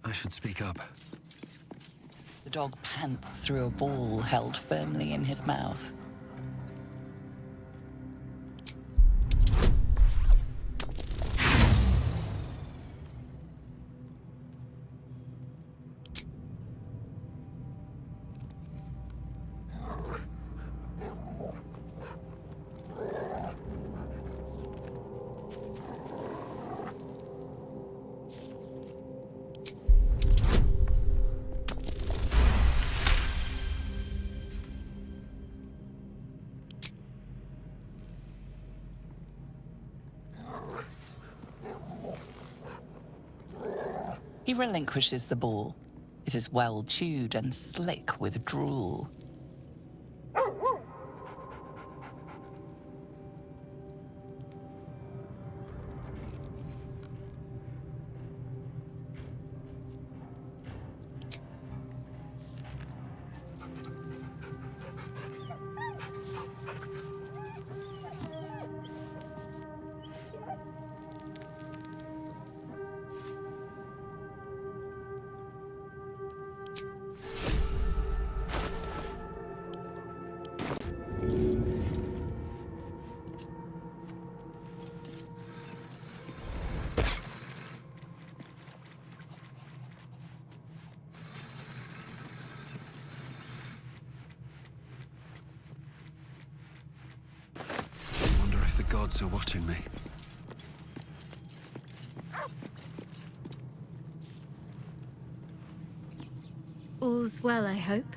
I should speak up. The dog pants through a ball held firmly in his mouth. He relinquishes the ball. It is well chewed and slick with drool. The gods are watching me. All's well, I hope.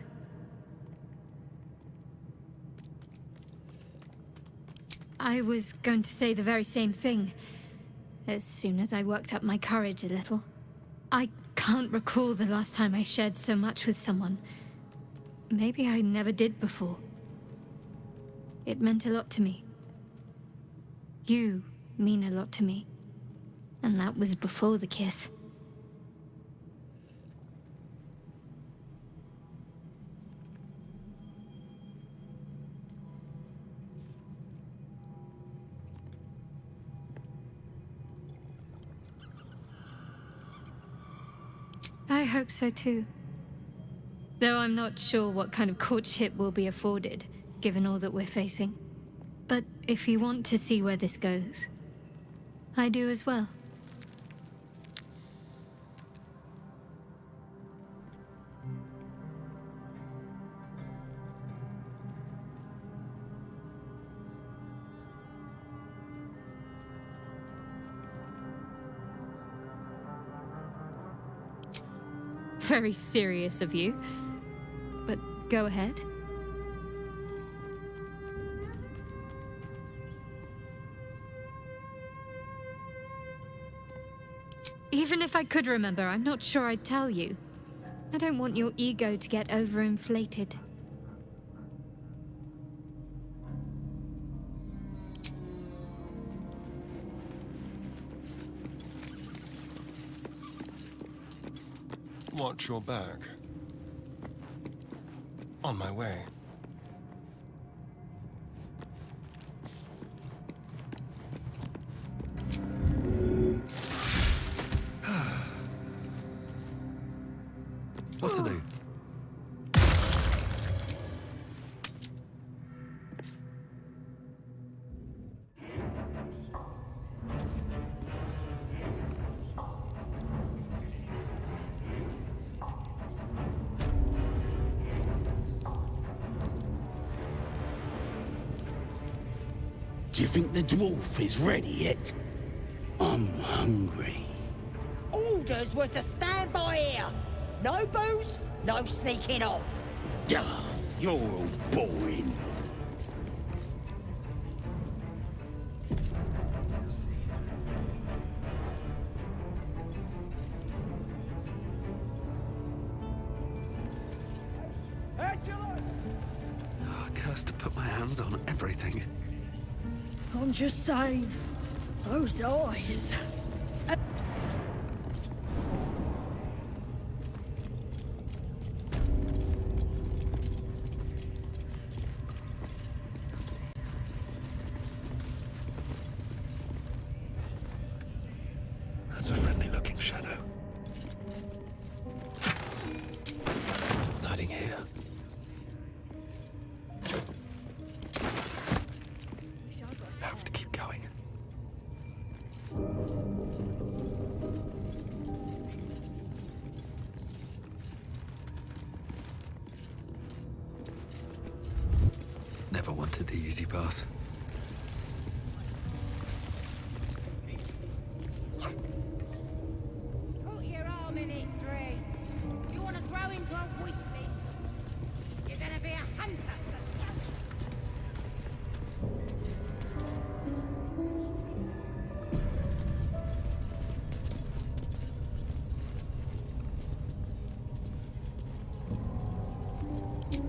I was going to say the very same thing, as soon as I worked up my courage a little. I can't recall the last time I shared so much with someone. Maybe I never did before. It meant a lot to me. You mean a lot to me. And that was before the kiss. I hope so too. Though I'm not sure what kind of courtship will be afforded, given all that we're facing. But if you want to see where this goes, I do as well. Very serious of you, but go ahead. Even if I could remember, I'm not sure I'd tell you. I don't want your ego to get overinflated. Watch your back. On my way. What to do? Do you think the dwarf is ready yet? I'm hungry. Orders were to stand by here. No booze, no sneaking off. Duh, you're all boring. Oh, cursed to put my hands on everything. I'm just saying, those eyes. wanted the easy path. Put your arm in it, Three. You want to grow into a weakling? You're gonna be a hunter.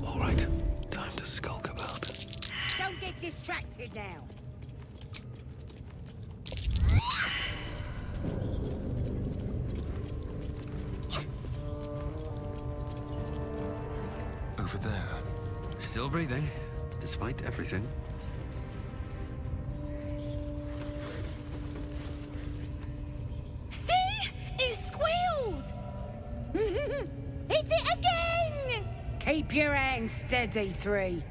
All right, time to skulk about. Don't get distracted now. Over there. Still breathing, despite everything. See? It squealed! Hit it again! Keep your hands steady, Three.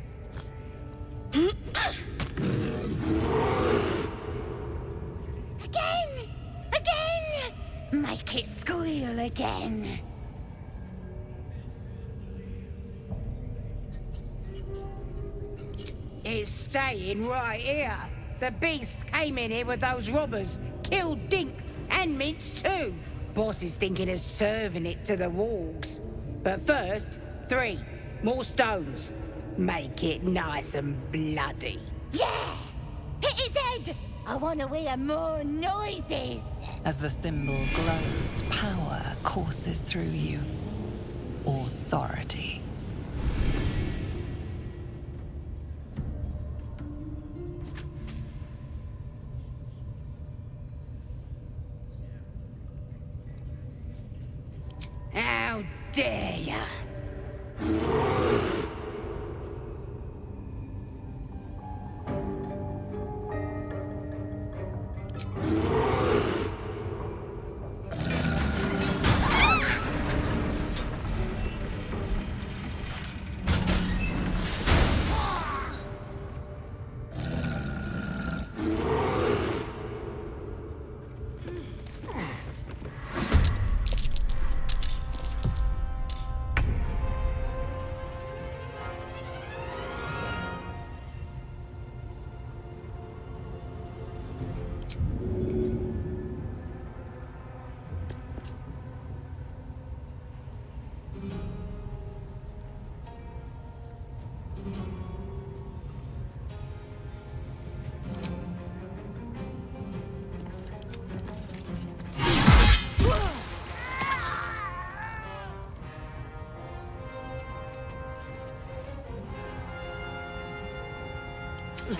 Again! Again! Make it squeal again. It's staying right here. The beast came in here with those robbers, killed Dink and Minch too. Boss is thinking of serving it to the wargs. But first, Three, more stones. Make it nice and bloody. Yeah! Hit his head! I want to hear more noises! As the symbol glows, power courses through you. Authority. How dare ya!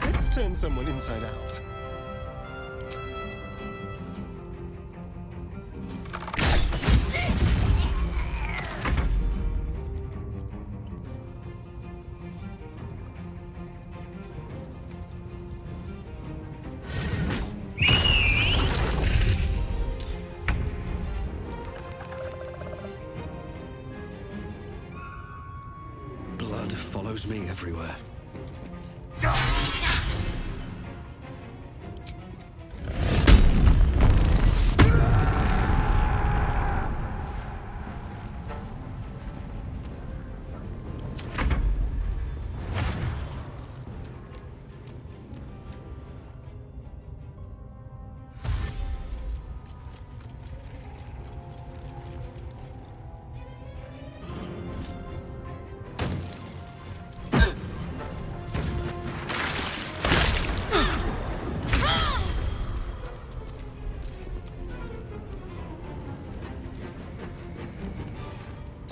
Let's turn someone inside out. Blood follows me everywhere.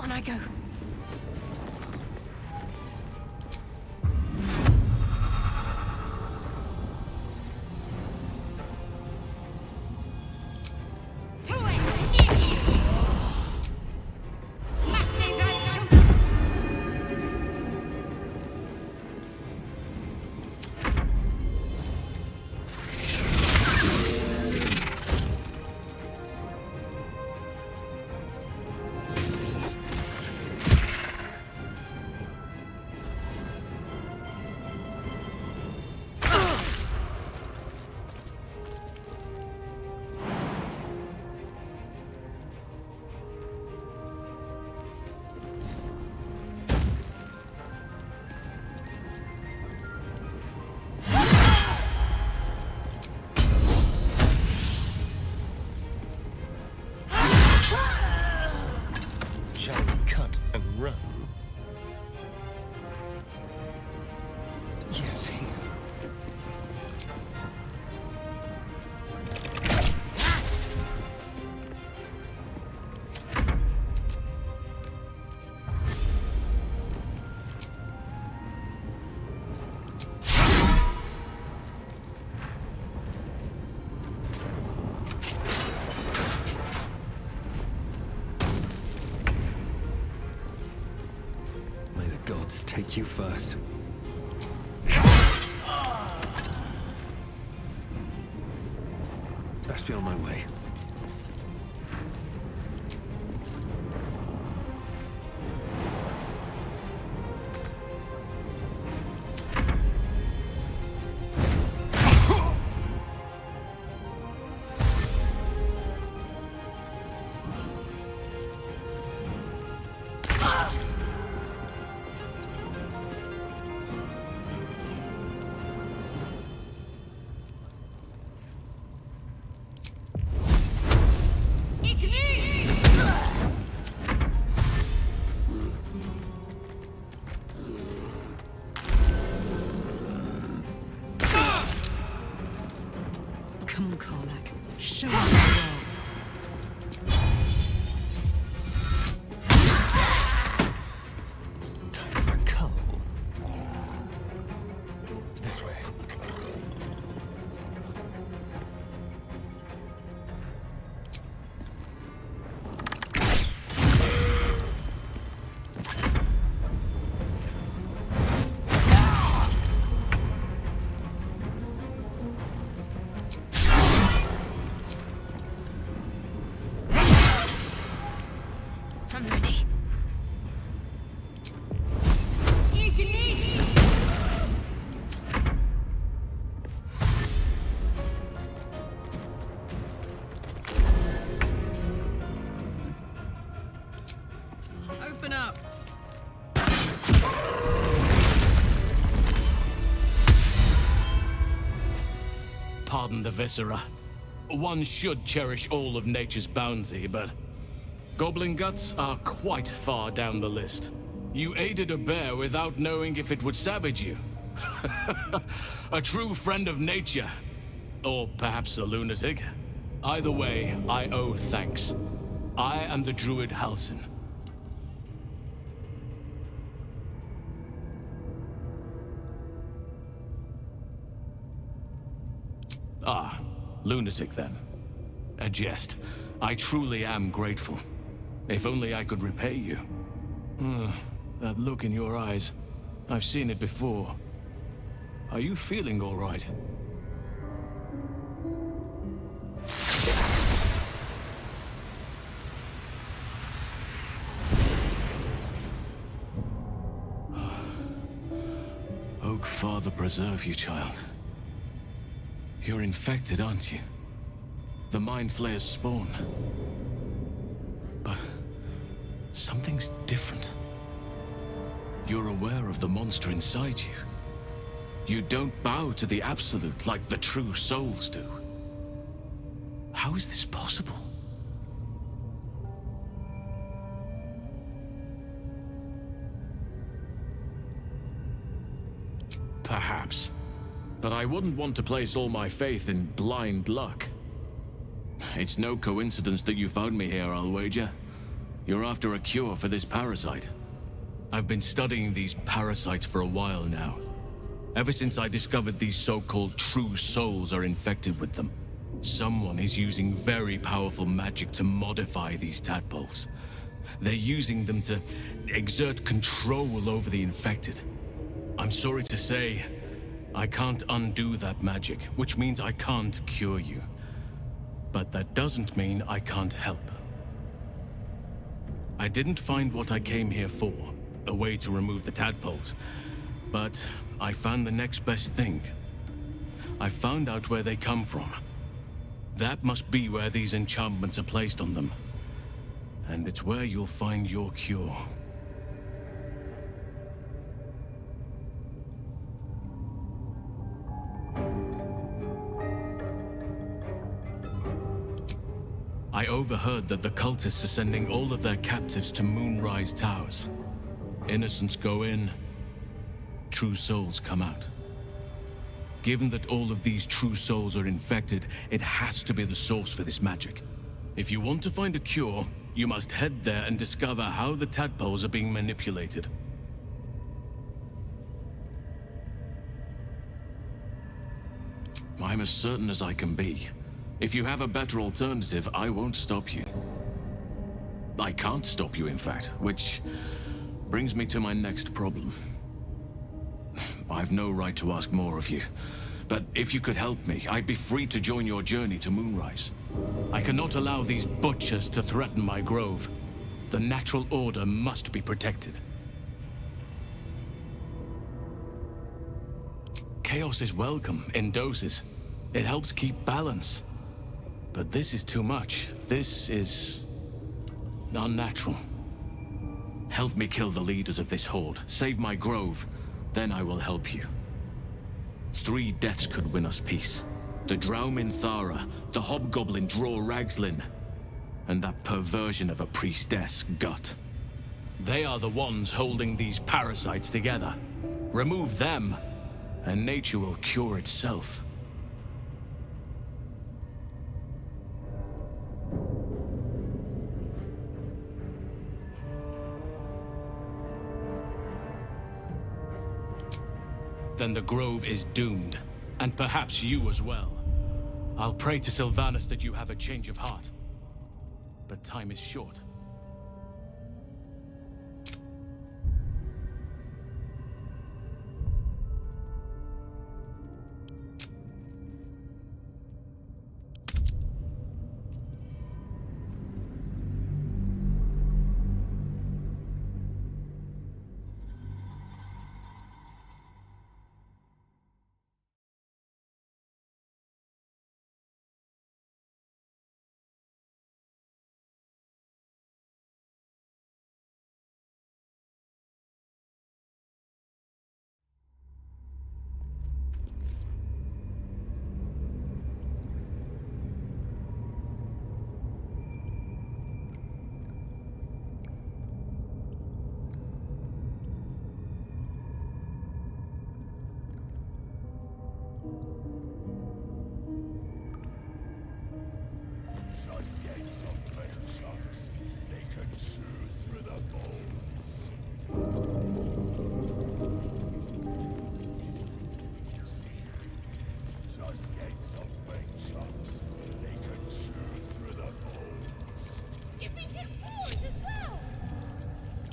On I go. To it! Let me go shoot! Shall we cut and run? Yes, here. May the gods take you first. Best be on my way. Come on, Karlak. Show me the world. Time for cull. This way. I'm ready. Open up. Pardon the viscera. One should cherish all of nature's bounty, but goblin guts are quite far down the list. You aided a bear without knowing if it would savage you. A true friend of nature. Or perhaps a lunatic. Either way, I owe thanks. I am the druid Halsin. Ah, lunatic then. A jest. I truly am grateful. If only I could repay you. That look in your eyes. I've seen it before. Are you feeling all right? Oak Father preserve you, child. You're infected, aren't you? The Mind Flayer's spawn. But something's different. You're aware of the monster inside you. You don't bow to the Absolute like the true souls do. How is this possible? Perhaps. But I wouldn't want to place all my faith in blind luck. It's no coincidence that you found me here, I'll wager. You're after a cure for this parasite. I've been studying these parasites for a while now. Ever since I discovered these so-called true souls are infected with them. Someone is using very powerful magic to modify these tadpoles. They're using them to exert control over the infected. I'm sorry to say, I can't undo that magic, which means I can't cure you. But that doesn't mean I can't help. I didn't find what I came here for, a way to remove the tadpoles. But I found the next best thing. I found out where they come from. That must be where these enchantments are placed on them. And it's where you'll find your cure. I overheard that the cultists are sending all of their captives to Moonrise Towers. Innocents go in, true souls come out. Given that all of these true souls are infected, it has to be the source for this magic. If you want to find a cure, you must head there and discover how the tadpoles are being manipulated. I'm as certain as I can be. If you have a better alternative, I won't stop you. I can't stop you, in fact, which brings me to my next problem. I've no right to ask more of you, but if you could help me, I'd be free to join your journey to Moonrise. I cannot allow these butchers to threaten my grove. The natural order must be protected. Chaos is welcome in doses. It helps keep balance. But this is too much. This is unnatural. Help me kill the leaders of this horde. Save my grove. Then I will help you. 3 deaths could win us peace. The Drowmin Thara, the Hobgoblin Draw Ragslin, and that perversion of a priestess, Gut. They are the ones holding these parasites together. Remove them, and nature will cure itself. Then the grove is doomed, and perhaps you as well. I'll pray to Sylvanus that you have a change of heart. But time is short.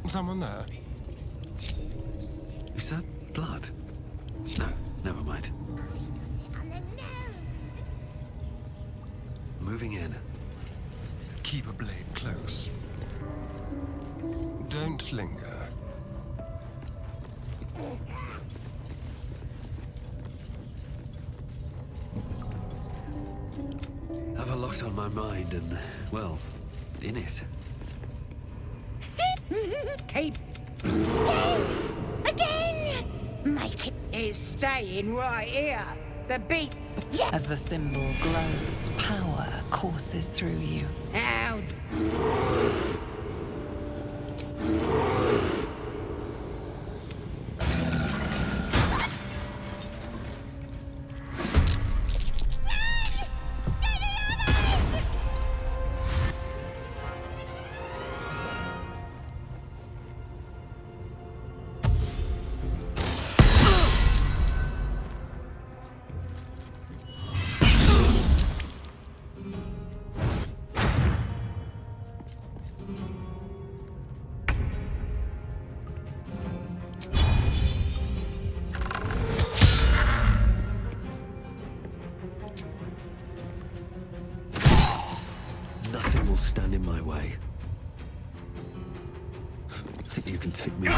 Someone there? Is that blood? No, never mind. Moving in. Keep a blade close. Don't linger. Have a lot on my mind and, well, in it. Keep again. Make it. It's staying right here. The beat. As the symbol glows, power courses through you. How? Nothing will stand in my way. Think you can take me?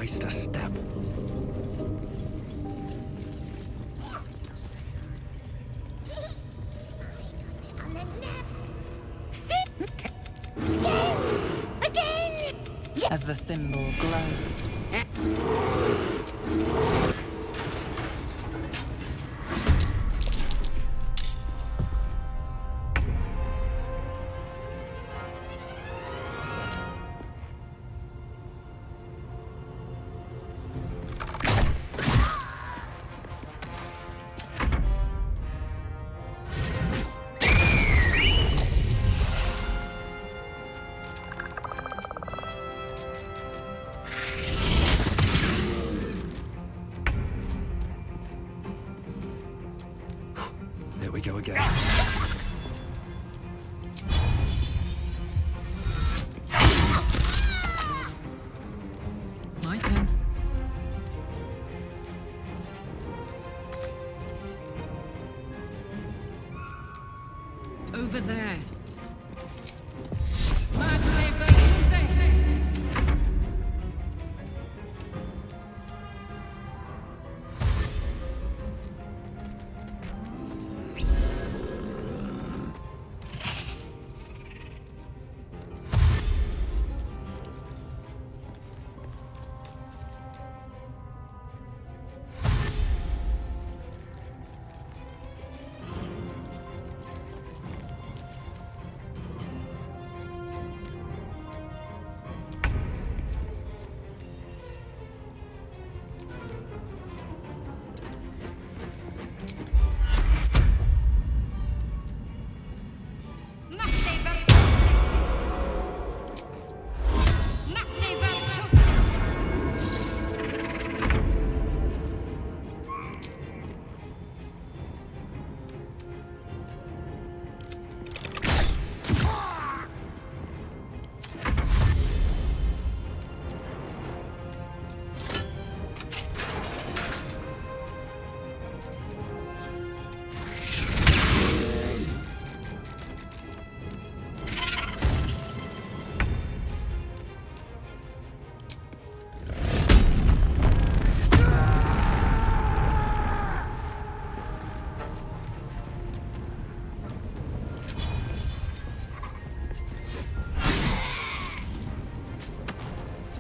waste a step. As the symbol glows, There we go again. My turn. Over there.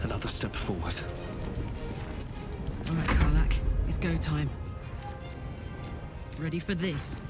Another step forward. All right, Karlak. It's go time. Ready for this?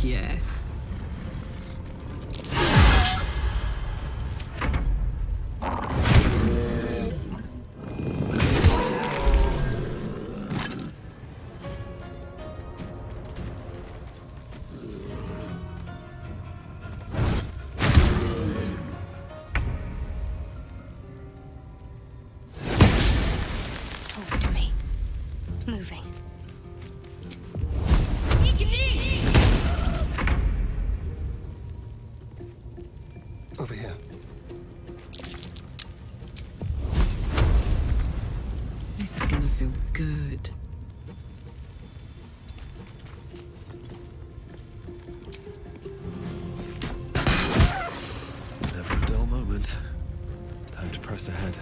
Yes. moving. Over here. This is gonna feel good. Never a dull moment. Time to press ahead.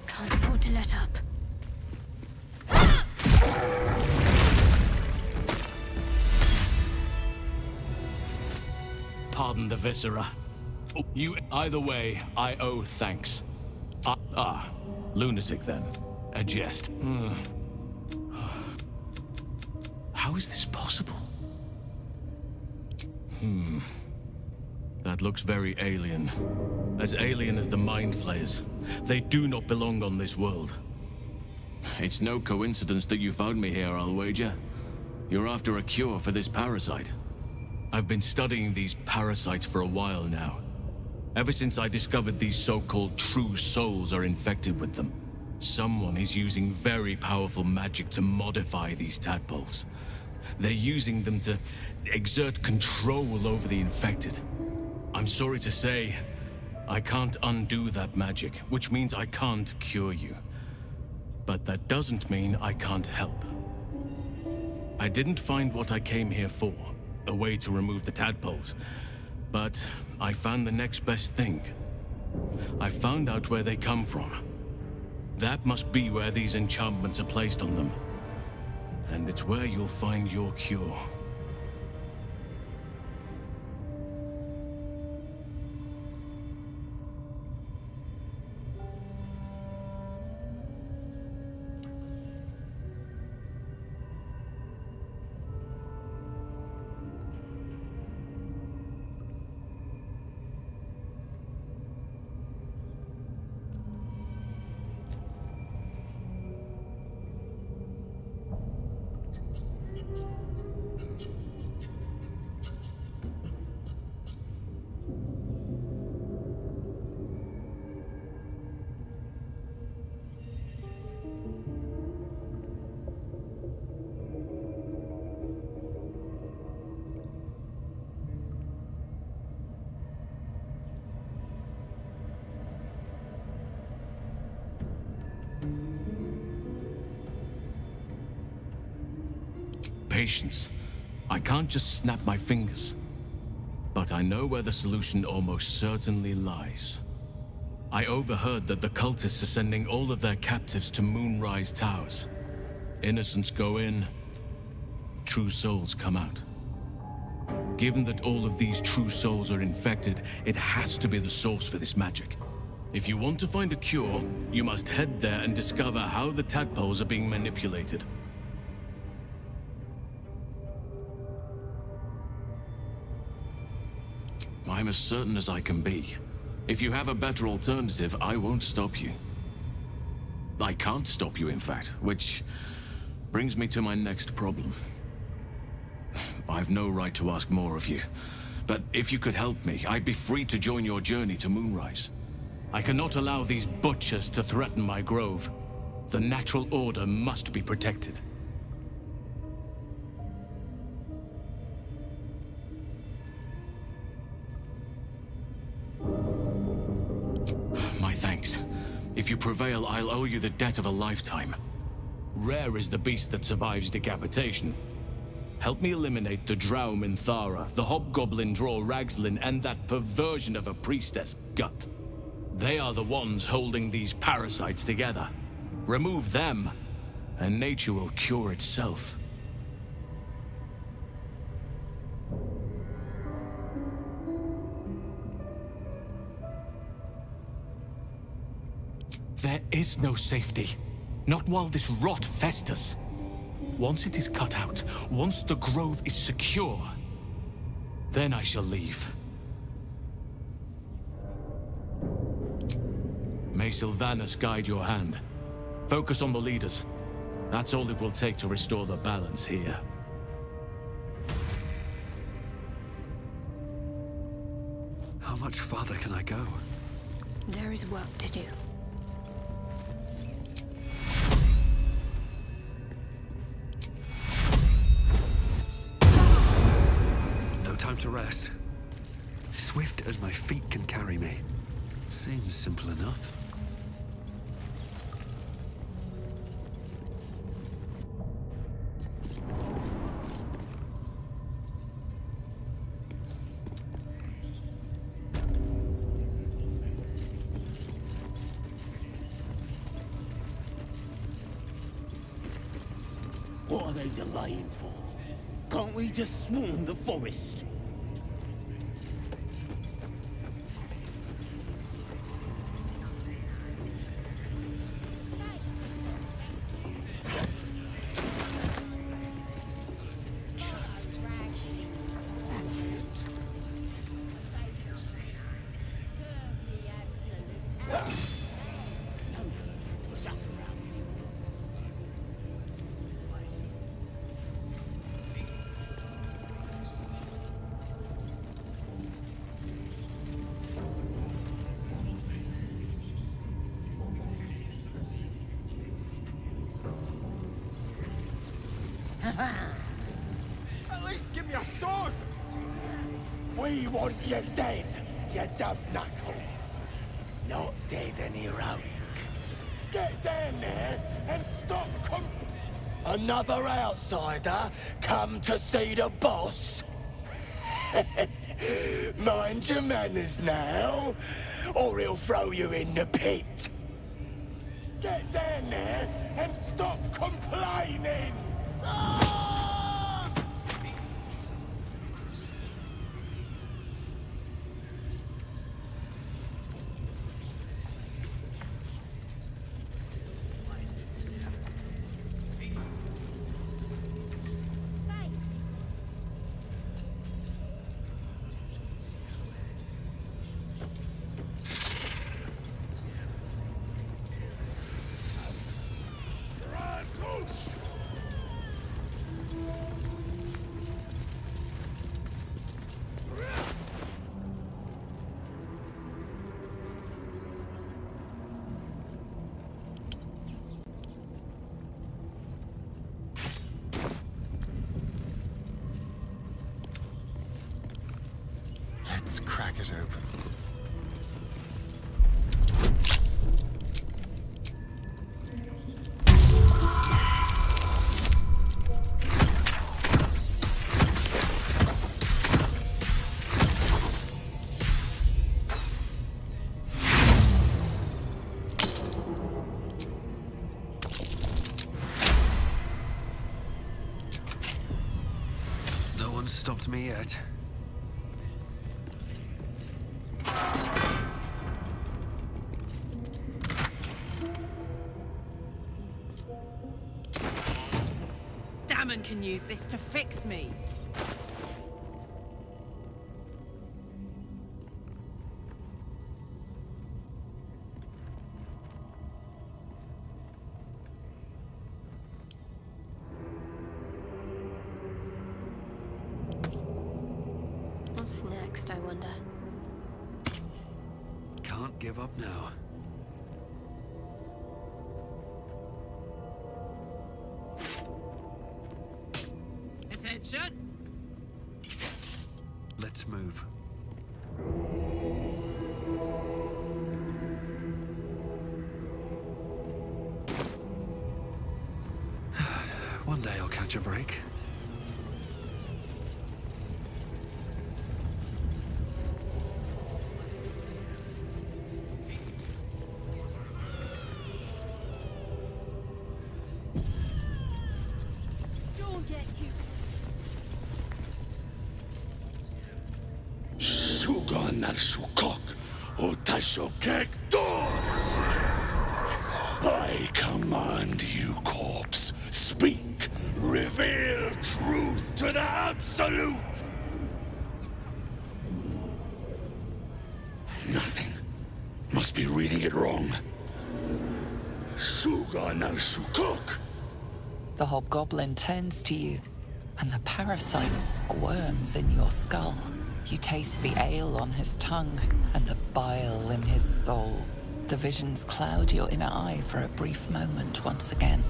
Can't afford to let up. Pardon the viscera. You, either way, I owe thanks. Lunatic then. A jest. How is this possible? That looks very alien. As alien as the Mind Flayers. They do not belong on this world. It's no coincidence that you found me here, I'll wager. You're after a cure for this parasite. I've been studying these parasites for a while now. Ever since I discovered these so-called true souls are infected with them. Someone is using very powerful magic to modify these tadpoles. They're using them to exert control over the infected. I'm sorry to say, I can't undo that magic, which means I can't cure you. But that doesn't mean I can't help. I didn't find what I came here for, a way to remove the tadpoles, but I found the next best thing. I found out where they come from. That must be where these enchantments are placed on them. And it's where you'll find your cure. Patience. I can't just snap my fingers. But I know where the solution almost certainly lies. I overheard that the cultists are sending all of their captives to Moonrise Towers. Innocents go in, true souls come out. Given that all of these true souls are infected, it has to be the source for this magic. If you want to find a cure, you must head there and discover how the tadpoles are being manipulated. I'm as certain as I can be. If you have a better alternative, I won't stop you. I can't stop you, in fact, which brings me to my next problem. I've no right to ask more of you, but if you could help me, I'd be free to join your journey to Moonrise. I cannot allow these butchers to threaten my grove. The natural order must be protected. My thanks. If you prevail, I'll owe you the debt of a lifetime. Rare is the beast that survives decapitation. Help me eliminate the Drow Minthara, the Hobgoblin Draw Ragslin, and that perversion of a priestess, Gut. They are the ones holding these parasites together. Remove them, and nature will cure itself. There is no safety. Not while this rot festers. Once it is cut out, once the grove is secure, then I shall leave. May Sylvanas guide your hand. Focus on the leaders. That's all it will take to restore the balance here. much farther can I go? There is work to do. No time to rest. Swift as my feet can carry me. Seems simple enough. What are they delaying for? Can't we just swarm the forest? At least give me a sword! We want you dead, you dumb knuckle. Not dead and heroic. Get down there and stop Another outsider come to see the boss? Mind your manners now, or he'll throw you in the pit. Get down there and stop complaining! Let's crack it open. No one's stopped me yet. Damon can use this to fix me. What's next, I wonder? Can't give up now. Attention! Let's move. One day I'll catch a break. I command you, corpse. Speak. Reveal truth to the absolute. Nothing. Must be reading it wrong. Suga no Shukok. The hobgoblin turns to you, and the parasite squirms in your skull. You taste the ale on his tongue and the bile in his soul. The visions cloud your inner eye for a brief moment once again.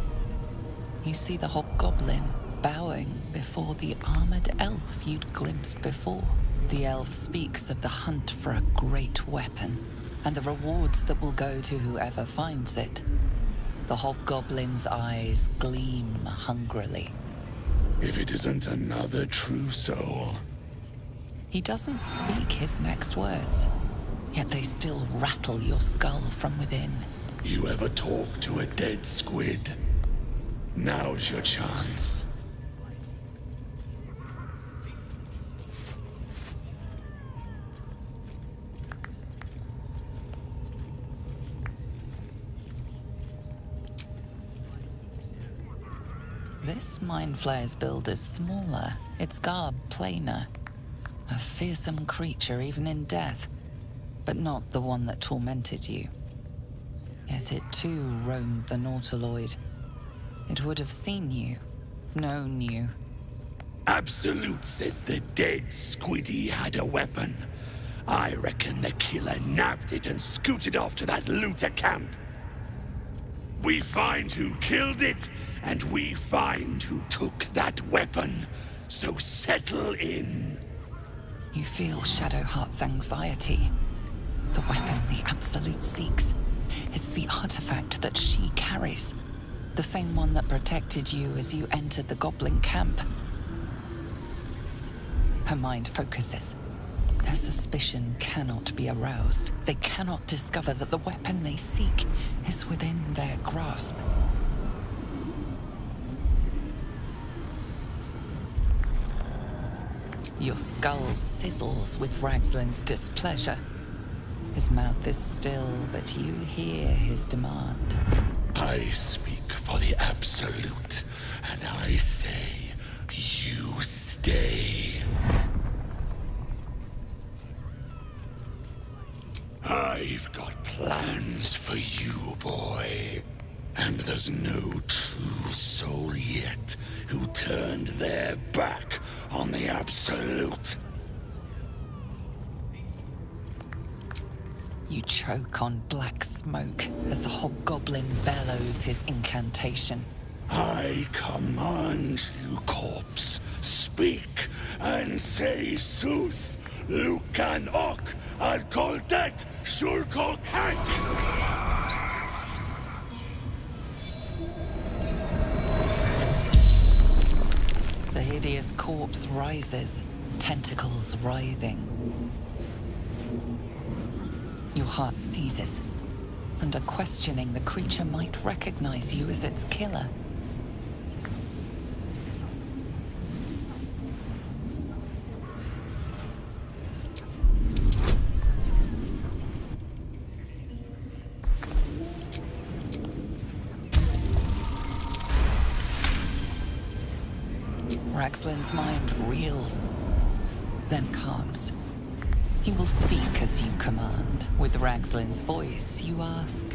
You see the hobgoblin bowing before the armored elf you'd glimpsed before. The elf speaks of the hunt for a great weapon and the rewards that will go to whoever finds it. The hobgoblin's eyes gleam hungrily. If it isn't another true soul. He doesn't speak his next words, yet they still rattle your skull from within. You ever talk to a dead squid? Now's your chance. This Mind Flayer's build is smaller, its garb plainer. A fearsome creature even in death, but not the one that tormented you. Yet it too roamed the Nautiloid. It would have seen you, known you. Absolute says the dead squiddy had a weapon. I reckon the killer nabbed it and scooted off to that looter camp. We find who killed it, and we find who took that weapon. So settle in. You feel Shadowheart's anxiety. The weapon the Absolute seeks. It's the artifact that she carries. The same one that protected you as you entered the goblin camp. Her mind focuses. Their suspicion cannot be aroused. They cannot discover that the weapon they seek is within their grasp. Your skull sizzles with Ragslin's displeasure. His mouth is still, but you hear his demand. I speak for the Absolute, and I say, you stay. I've got plans for you, boy. And there's no true soul yet who turned their back on the Absolute. You choke on black smoke as the hobgoblin bellows his incantation. I command you, corpse, speak and say sooth. Lucan ok al koldek shulko kank. The hideous corpse rises, tentacles writhing. Your heart seizes. Under questioning, the creature might recognize you as its killer. Ragslin's mind reels, then calms. He will speak as you command. With Ragslin's voice, you ask.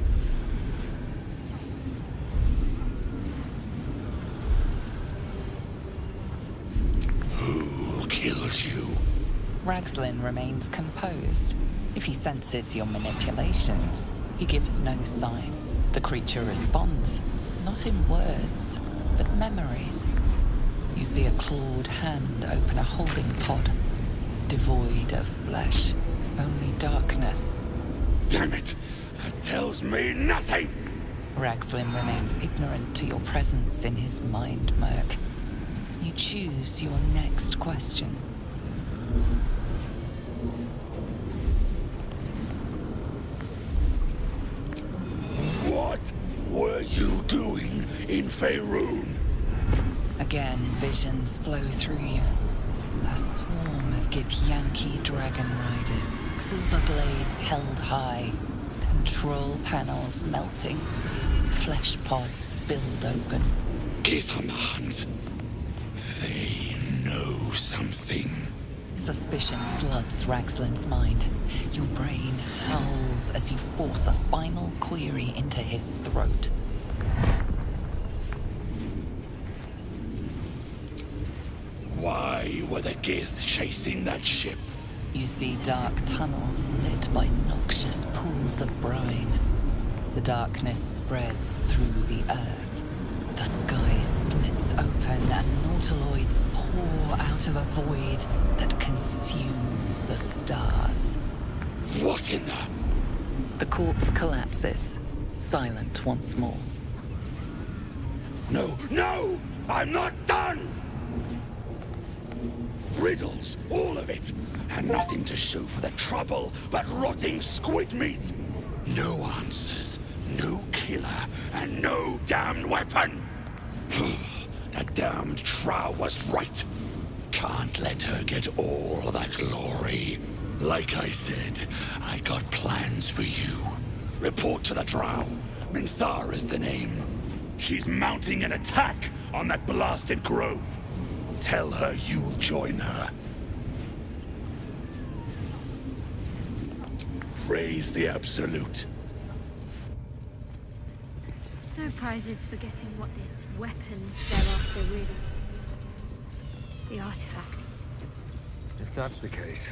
Who killed you? Ragslin remains composed. If he senses your manipulations, he gives no sign. The creature responds, not in words, but memories. You see a clawed hand open a holding pod, devoid of flesh, only darkness. Damn it! That tells me nothing! Ragslin remains ignorant to your presence in his mind murk. You choose your next question. What were you doing in Faerun? Again, visions flow through you. A swarm of Githyanki dragon riders, silver blades held high, control panels melting, flesh pods spilled open. Get on the hunt. They know something. Suspicion floods Ragslin's mind. Your brain howls as you force a final query into his throat. Why were the Gith chasing that ship? You see dark tunnels lit by noxious pools of brine. The darkness spreads through the earth. The sky splits open and nautiloids pour out of a void that consumes the stars. What in the... The corpse collapses, silent once more. No, no! I'm not done! Riddles, all of it, and nothing to show for the trouble but rotting squid meat. No answers, no killer, and no damned weapon. The damned Trow was right. Can't let her get all the glory. Like I said, I got plans for you. Report to the Drow. Minthar is the name. She's mounting an attack on that blasted grove. Tell her you'll join her. Praise the Absolute. No prizes for guessing what this weapon they're after really. The artifact. If that's the case,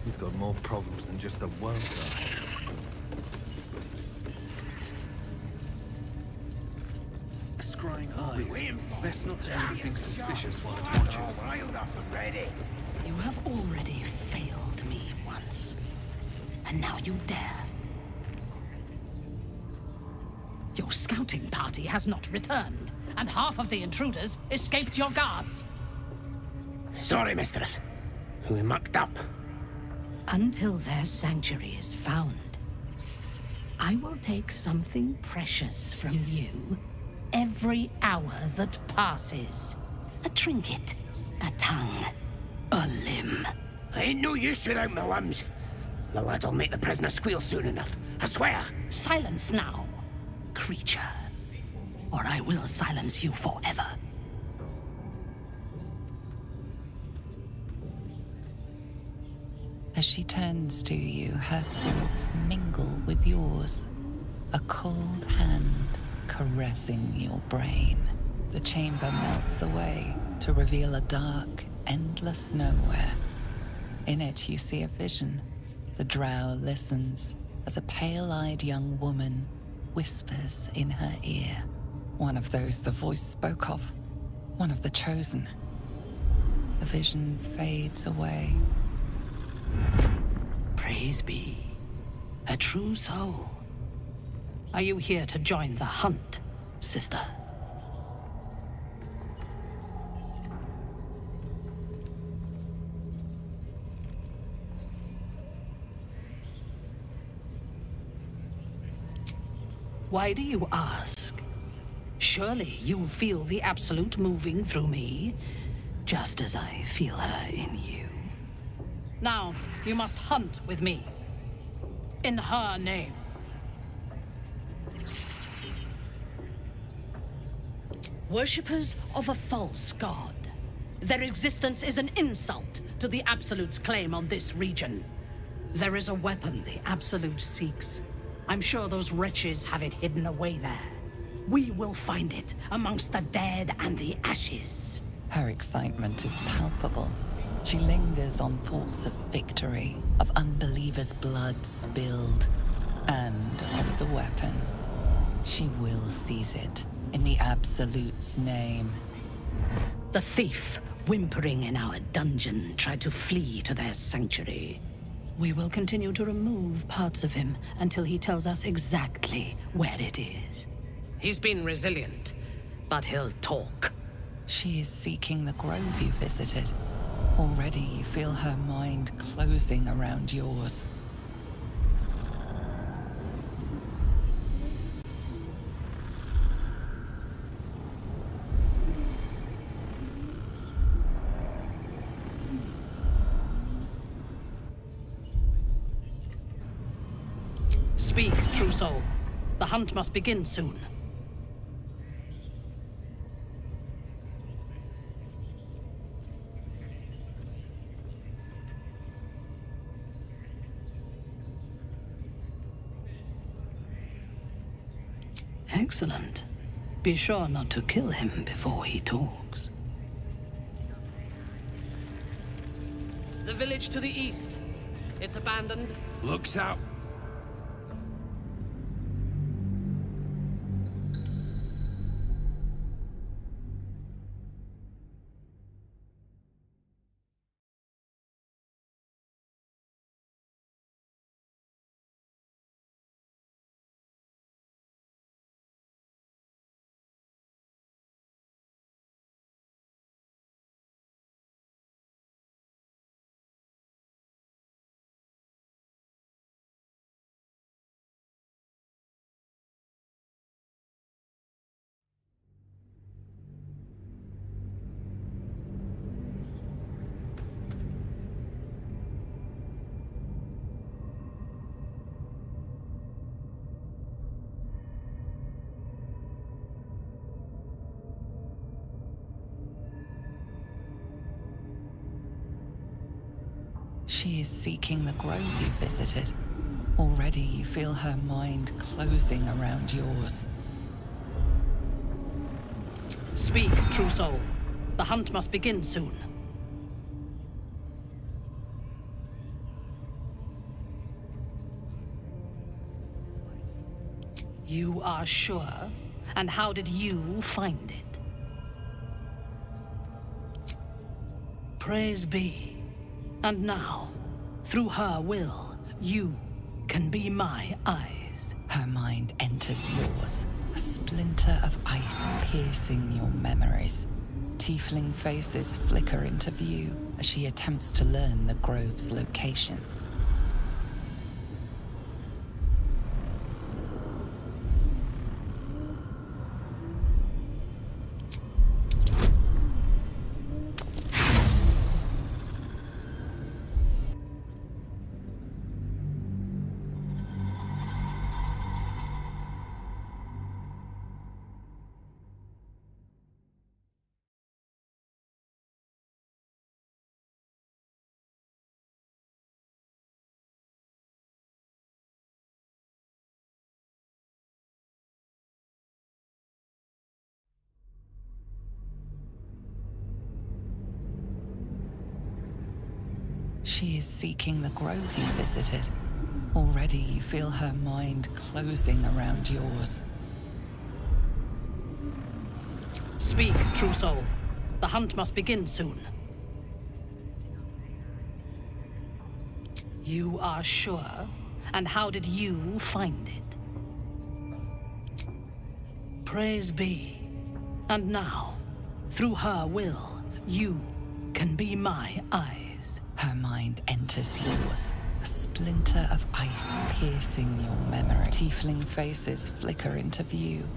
we've got more problems than just the worms in our heads. Scrying eye. Best not to do anything suspicious while it's watching. Riled up and ready. You have already failed me once. And now you dare. Your scouting party has not returned, and half of the intruders escaped your guards. Sorry, mistress. We mucked up. Until their sanctuary is found, I will take something precious from you every hour that passes. A trinket, a tongue, a limb. I ain't no use without my limbs. The lad'll make the prisoner squeal soon enough. I swear. Silence now, creature, or I will silence you forever. As she turns to you, her thoughts mingle with yours. A cold hand caressing your brain. The chamber melts away to reveal a dark, endless nowhere. In it, you see a vision. The Drow listens as a pale-eyed young woman whispers in her ear. One of those the voice spoke of. One of the chosen. The vision fades away. Praise be. A true soul. Are you here to join the hunt, sister? Why do you ask? Surely you feel the Absolute moving through me, just as I feel her in you. Now, you must hunt with me. In her name. Worshippers of a false god. Their existence is an insult to the Absolute's claim on this region. There is a weapon the Absolute seeks. I'm sure those wretches have it hidden away there. We will find it amongst the dead and the ashes. Her excitement is palpable. She lingers on thoughts of victory, of unbelievers' blood spilled, and of the weapon. She will seize it, in the Absolute's name. The thief, whimpering in our dungeon, tried to flee to their sanctuary. We will continue to remove parts of him until he tells us exactly where it is. He's been resilient, but he'll talk. She is seeking the grove you visited. Already you feel her mind closing around yours. Speak, true soul. The hunt must begin soon. Excellent. Be sure not to kill him before he talks. The village to the east. It's abandoned. Looks out. She is seeking the grove you visited. Already you feel her mind closing around yours. Speak, true soul. The hunt must begin soon. You are sure? And how did you find it? Praise be. And now, through her will, you can be my eyes. Her mind enters yours, a splinter of ice piercing your memories. Tiefling faces flicker into view as she attempts to learn the grove's location. She is seeking the grove you visited. Already you feel her mind closing around yours. Speak, true soul. The hunt must begin soon. You are sure? And how did you find it? Praise be. And now, through her will, you can be my eyes. Her mind enters yours, a splinter of ice piercing your memory. Tiefling faces flicker into view.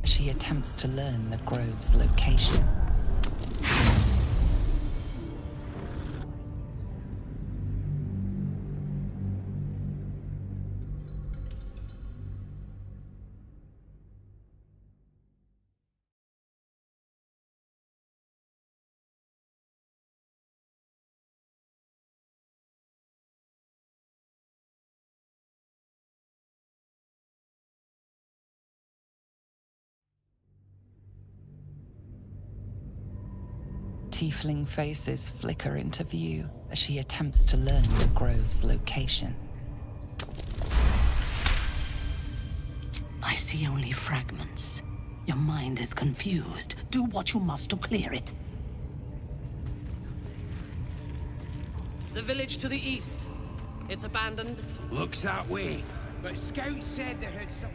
She attempts to learn the grove's location. Tiefling faces flicker into view as she attempts to learn the grove's location. I see only fragments. Your mind is confused. Do what you must to clear it. The village to the east. It's abandoned. Looks that way. But scouts said they had some...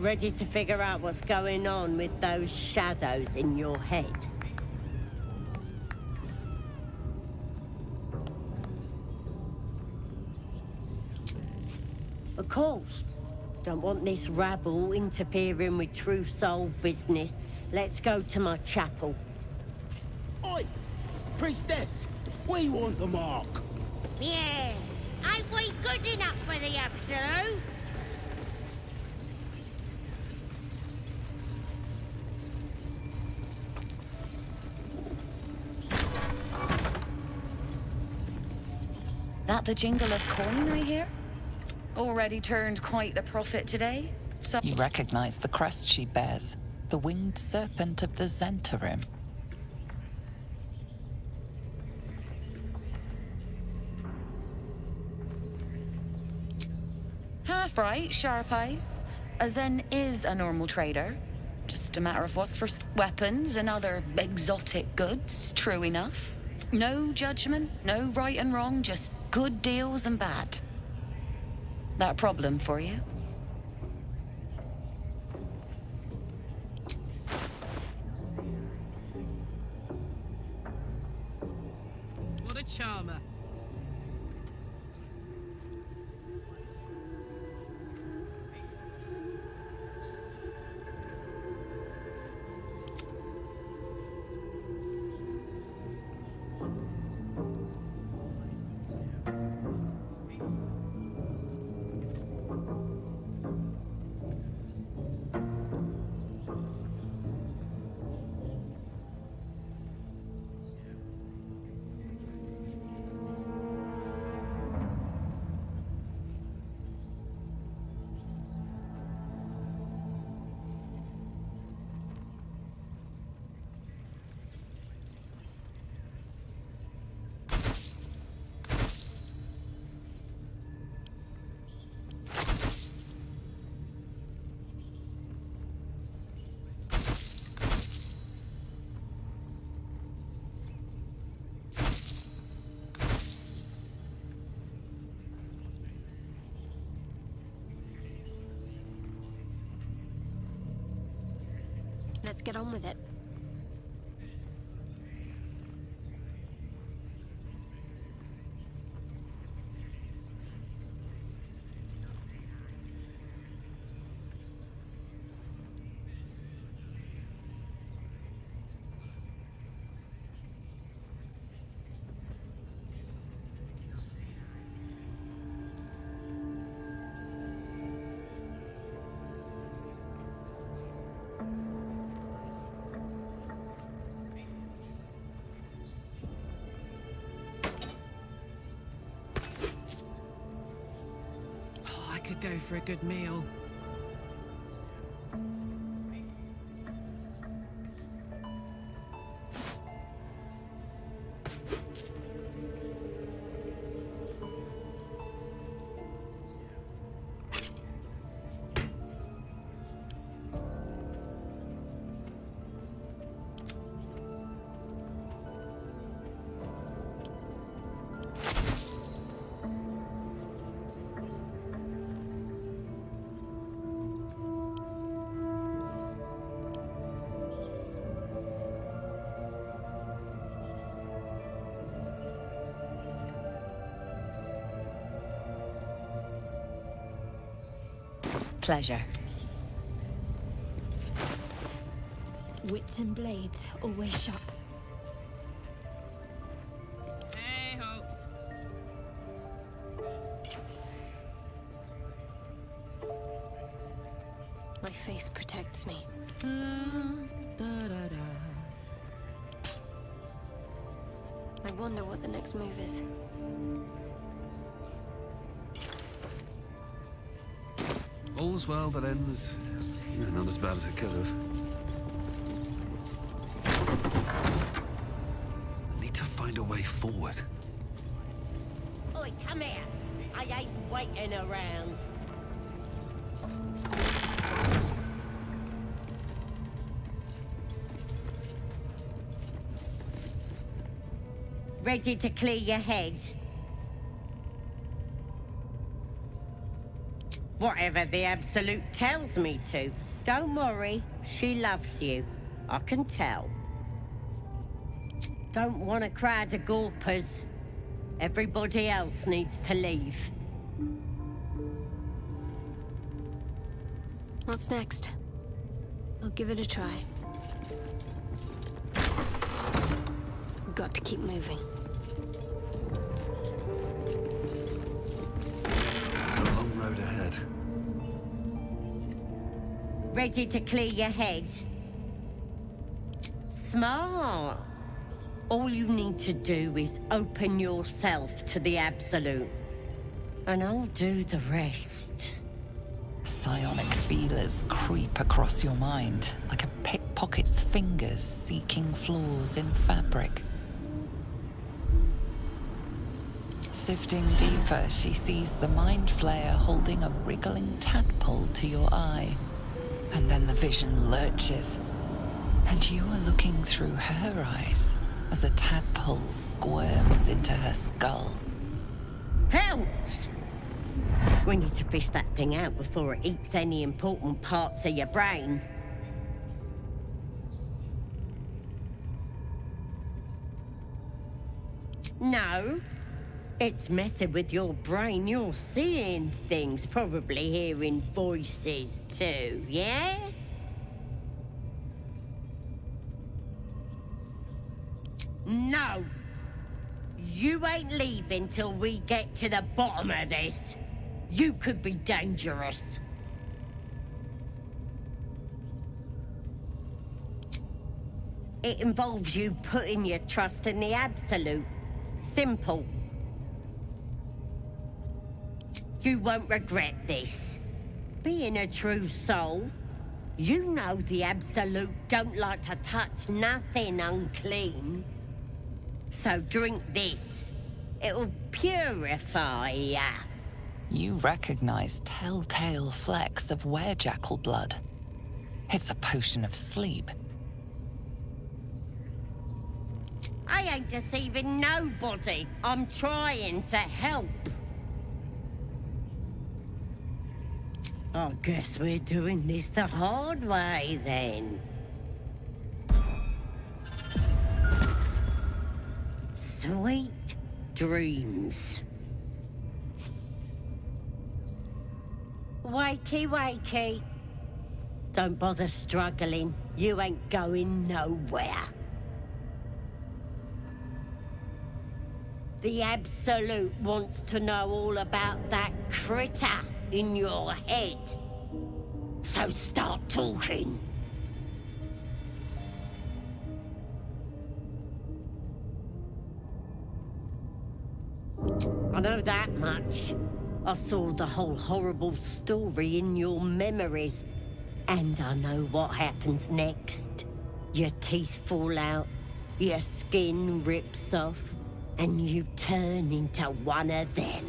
Ready to figure out what's going on with those shadows in your head? Of course. Don't want this rabble interfering with true soul business. Let's go to my chapel. Oi! Priestess! We want the mark! Yeah. Ain't we good enough for the Absolute? the jingle of coin, I hear? Already turned quite the profit today, so... You recognize the crest she bears, the winged serpent of the Zentarim. Half right, sharp eyes. As then is a normal trader. Just a matter of what's for weapons and other exotic goods, true enough. No judgment, no right and wrong, just good deals and bad. That a problem for you? What a charmer. Let's get on with it. Could go for a good meal. Pleasure. Wits and blades, always sharp. Hey ho. My faith protects me. I wonder what the next move is. All's well that ends, not as bad as it could have. I need to find a way forward. Oi, come here. I ain't waiting around. Ready to clear your head? Whatever the Absolute tells me to. Don't worry, she loves you. I can tell. Don't want a crowd of gawpers. Everybody else needs to leave. What's next? I'll give it a try. Got to keep moving. A long road ahead. Ready to clear your head? Smart. All you need to do is open yourself to the Absolute. and I'll do the rest. Psionic feelers creep across your mind like a pickpocket's fingers seeking flaws in fabric. Sifting deeper, she sees the mind flayer holding a wriggling tadpole to your eye. And then the vision lurches, and you are looking through her eyes as a tadpole squirms into her skull. Helps! We need to fish that thing out before it eats any important parts of your brain. No. It's messing with your brain. You're seeing things, probably hearing voices too, yeah? No. You ain't leaving till we get to the bottom of this. You could be dangerous. It involves you putting your trust in the absolute. Simple. You won't regret this. Being a true soul, you know the Absolute don't like to touch nothing unclean. So drink this. It'll purify ya. You recognize telltale flecks of werejackal blood. It's a potion of sleep. I ain't deceiving nobody. I'm trying to help. I guess we're doing this the hard way, then. Sweet dreams. Wakey, wakey. Don't bother struggling. You ain't going nowhere. The Absolute wants to know all about that critter in your head. So start talking. I know that much. I saw the whole horrible story in your memories. And I know what happens next. Your teeth fall out, your skin rips off, and you turn into one of them.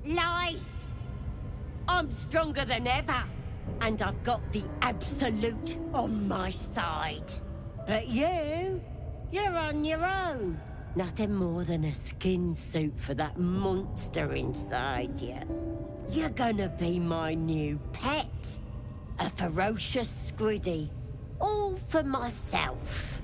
Lies! I'm stronger than ever, and I've got the Absolute on my side. But you're on your own. Nothing more than a skin suit for that monster inside you. You're gonna be my new pet. A ferocious squiddy. All for myself.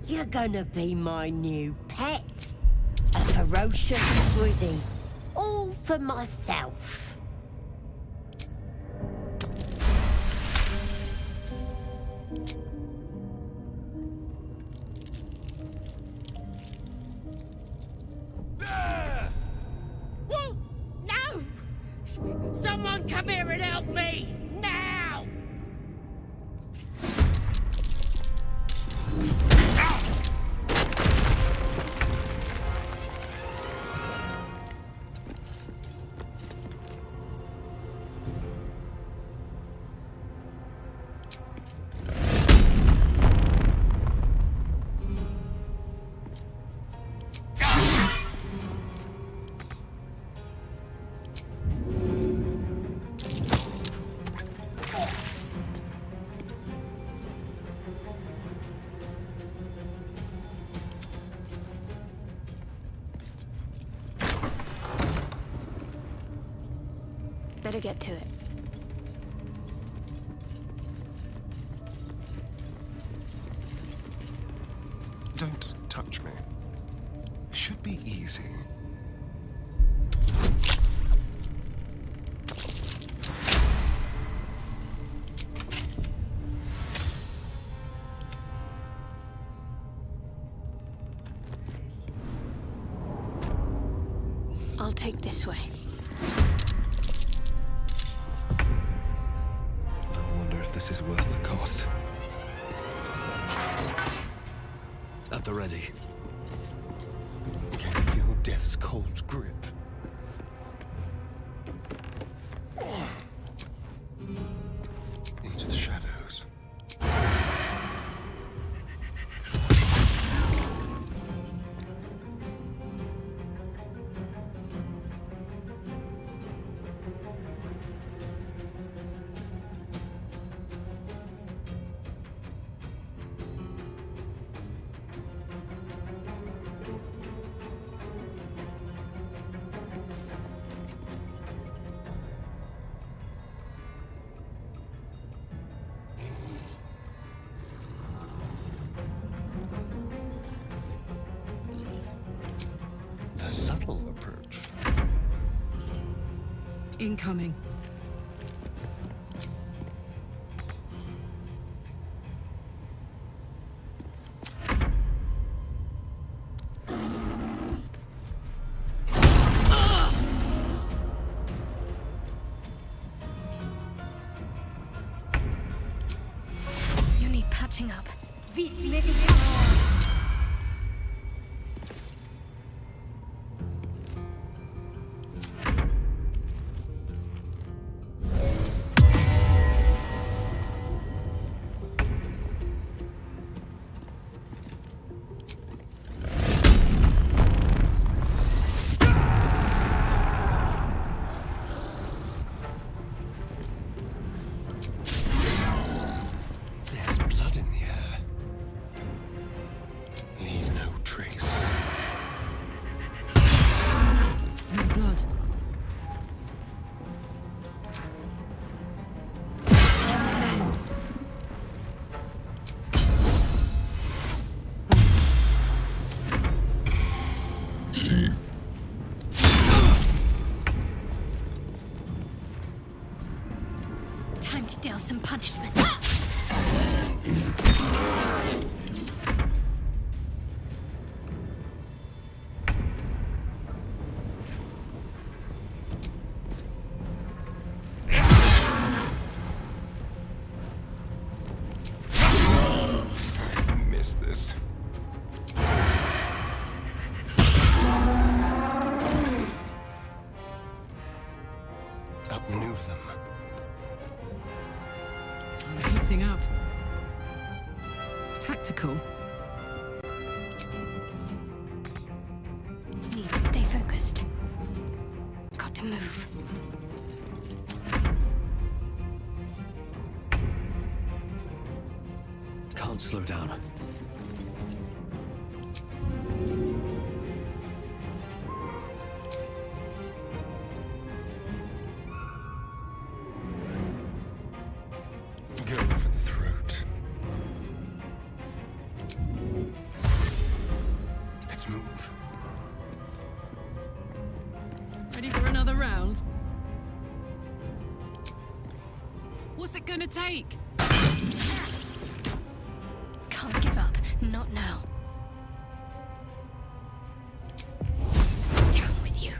You're gonna be my new pet. A ferocious squiddy. All for myself. Whoa! No! Someone come here and help me! Now! better get to it. Don't touch me. Should be easy. I'll take this way. I wonder if this is worth the cost. At the ready. Can you feel death's cold grip? Into the shadows. The subtle approach. Incoming. You need patching up. There's blood in the air. Leave no trace. Smell blood. Time to deal some punishment. Miss this. Outmaneuver them. I'm heating up. Tactical. Need to stay focused. Got to move. Can't slow down. Go for the throat. Let's move. Ready for another round? What's it gonna take? Can't give up. Not now. Down with you.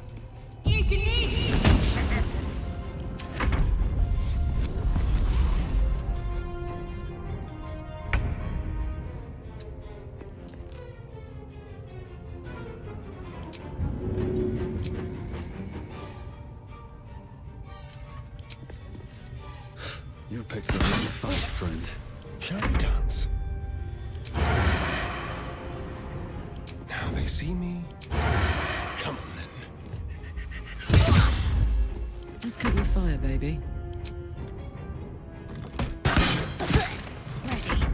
You picked the wrong fight, friend. Shall we dance? Now they see me. Come on then. Let's cook with fire, baby. Ready.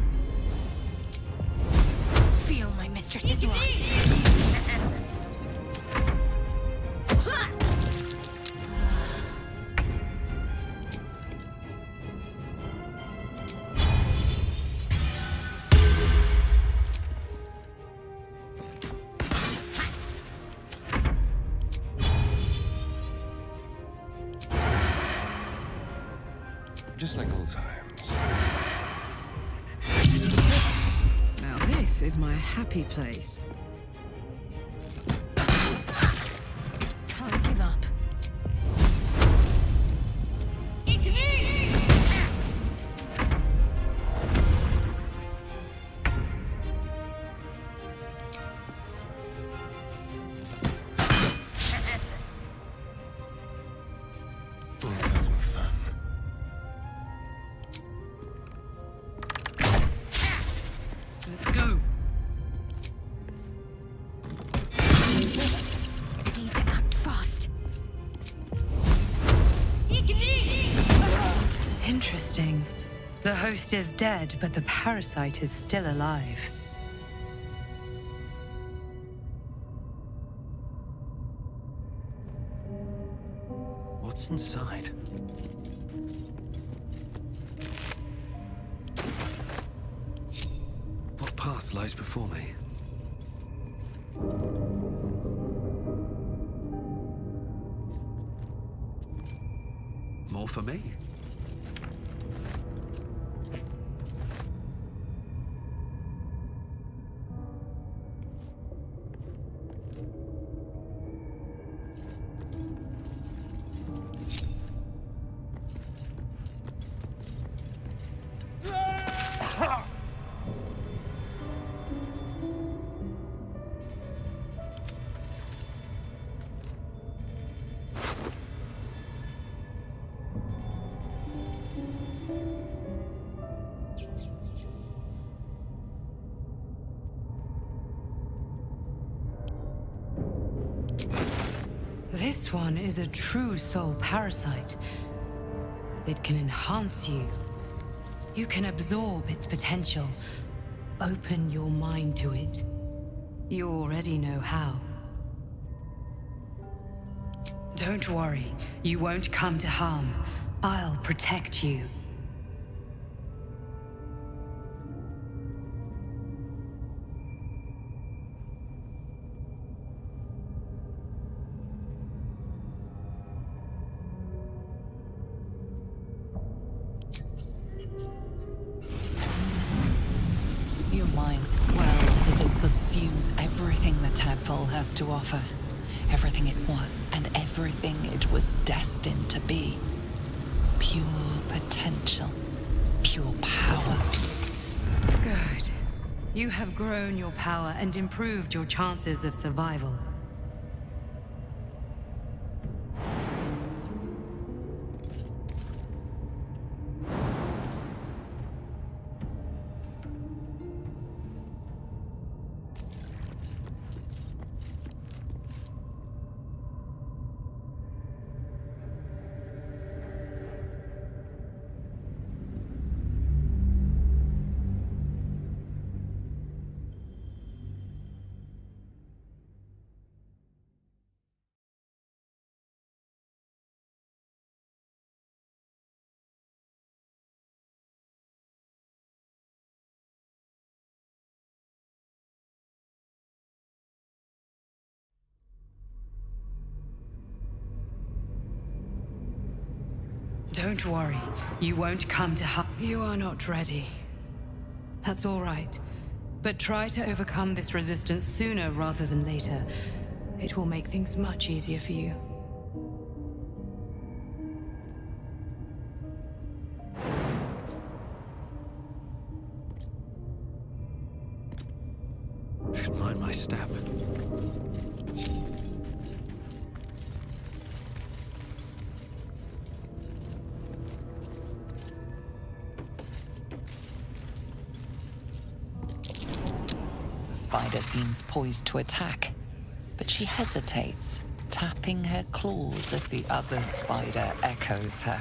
Feel my mistress's wrath. just like old times. Now this is my happy place. Can't give up. Let's have some fun. Let's go. Need to act fast. Interesting. The host is dead, but the parasite is still alive. What's inside? What path lies before me? More for me? This one is a true soul parasite. It can enhance you. You can absorb its potential. Open your mind to it. You already know how. Don't worry, you won't come to harm. I'll protect you. Your mind swells as it subsumes everything the tadpole has to offer. Everything it was and everything it was destined to be. Pure potential. Pure power. Good. You have grown your power and improved your chances of survival. Don't worry, you won't come to harm. You are not ready. That's all right. But try to overcome this resistance sooner rather than later. It will make things much easier for you. Should mind my step. The spider seems poised to attack, but she hesitates, tapping her claws as the other spider echoes her.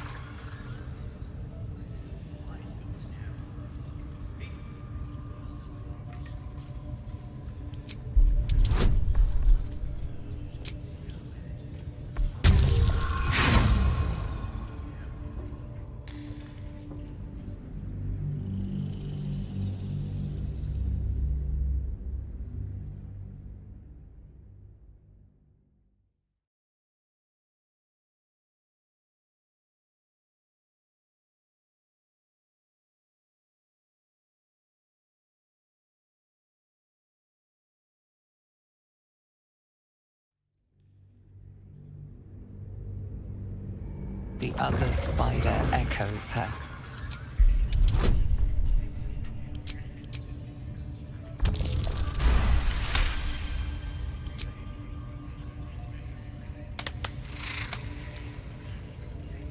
The other spider echoes her.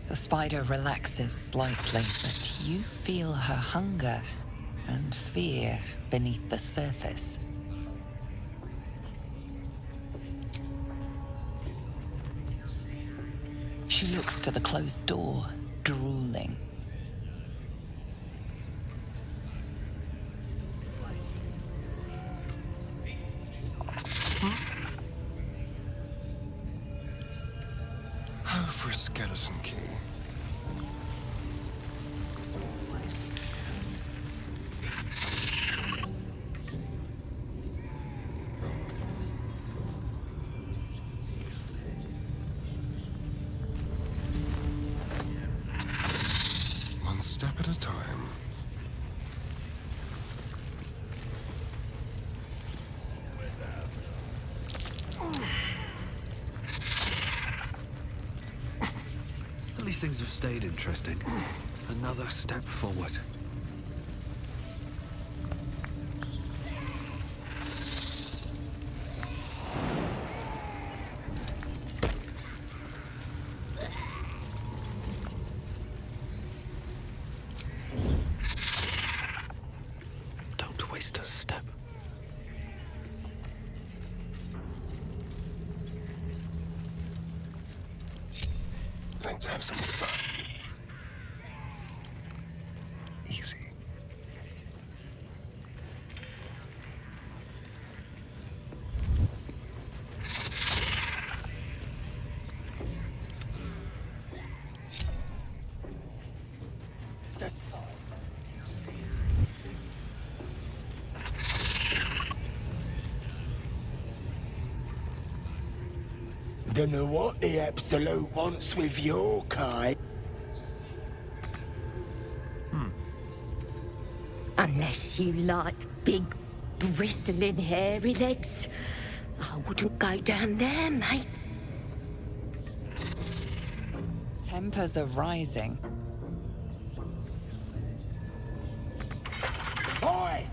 The spider relaxes slightly, but you feel her hunger and fear beneath the surface. She looks to the closed door, drooling. Oh, for a skeleton key. One step at a time. At least things have stayed interesting. Another step forward. Don't waste a step. Let's have some fun. Easy. Dunno what the Absolute wants with your kind. Unless you like big, bristling, hairy legs, I wouldn't go down there, mate. Tempers are rising. Oi!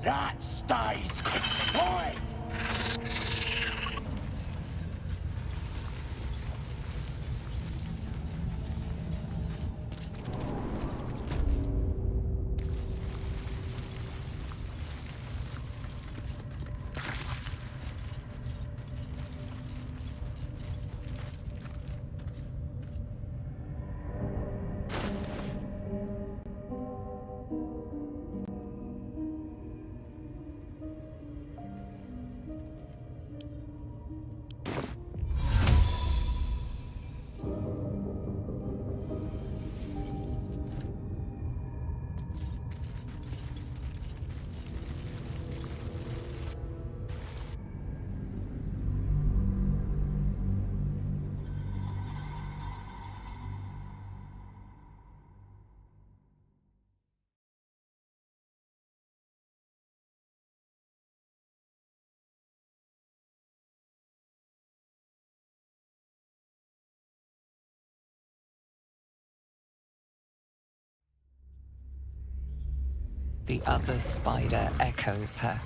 That stays. Oi! The other spider echoes her.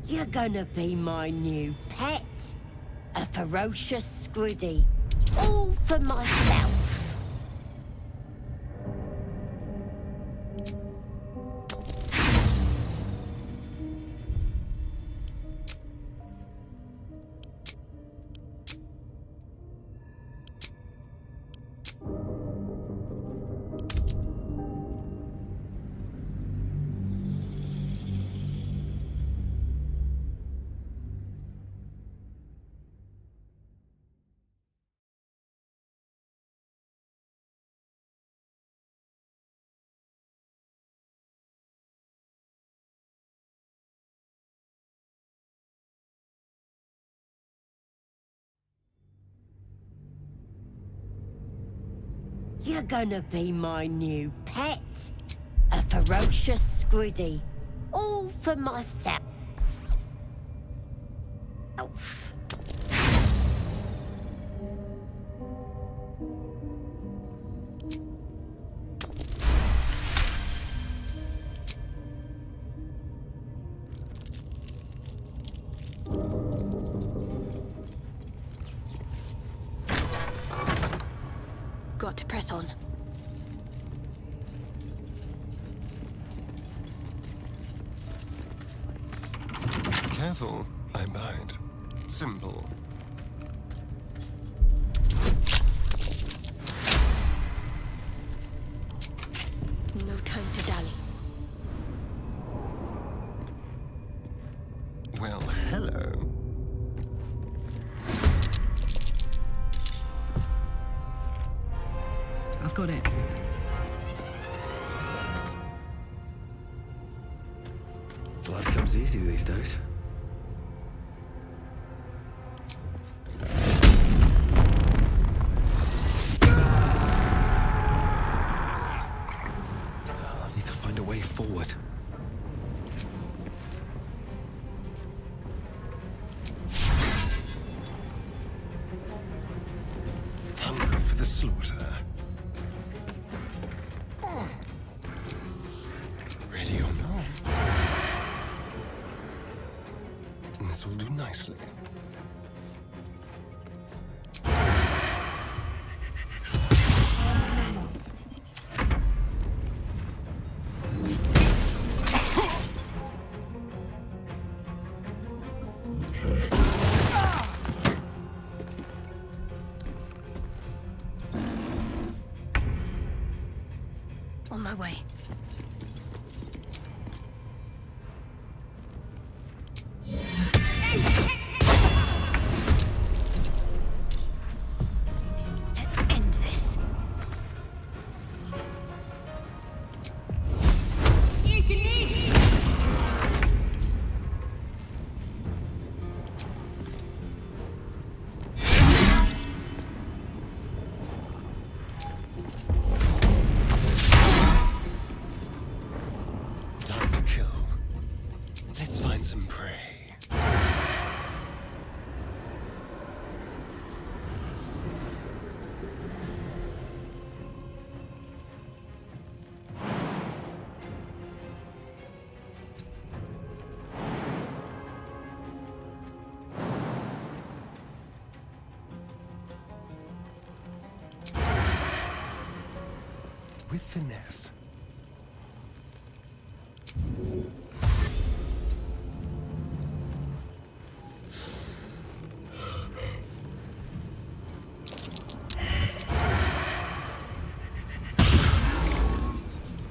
You're gonna be my new pet. A ferocious squiddy. All for myself. You're gonna be my new pet. A ferocious squiddy. All for myself. Got to press on. Careful, I bite. Simple. No time to dally. Well, hello. I've got it. Blood comes easy these days. I need to find a way forward. Hungry for the slaughter. Ready or not? This will do nicely. On my way. Let's end this. Time to kill. Let's find some prey. With finesse.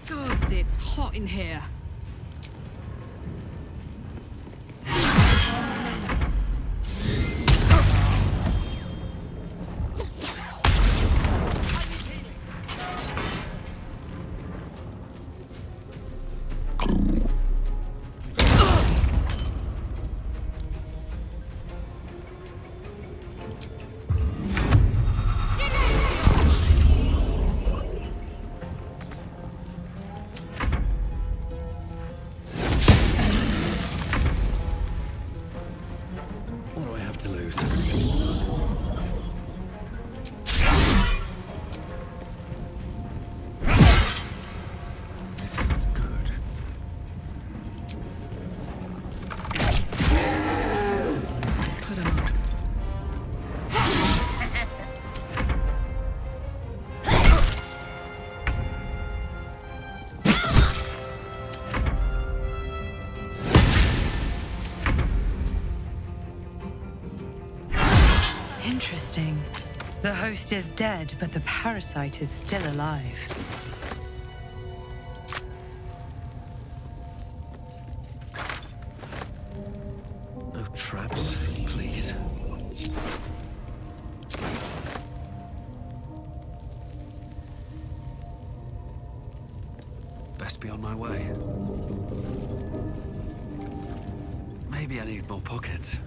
Gods, it's hot in here. What do I have to lose? This feels good. Put 'em up. Interesting. The host is dead, but the parasite is still alive. No traps, please. Best be on my way. Maybe I need more pockets.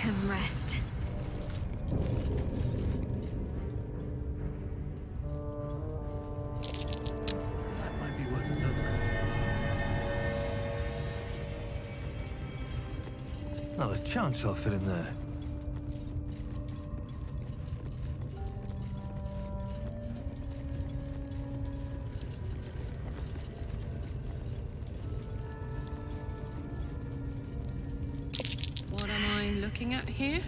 can rest. That might be worth a look. Not a chance I'll fit in there. What am I looking at here?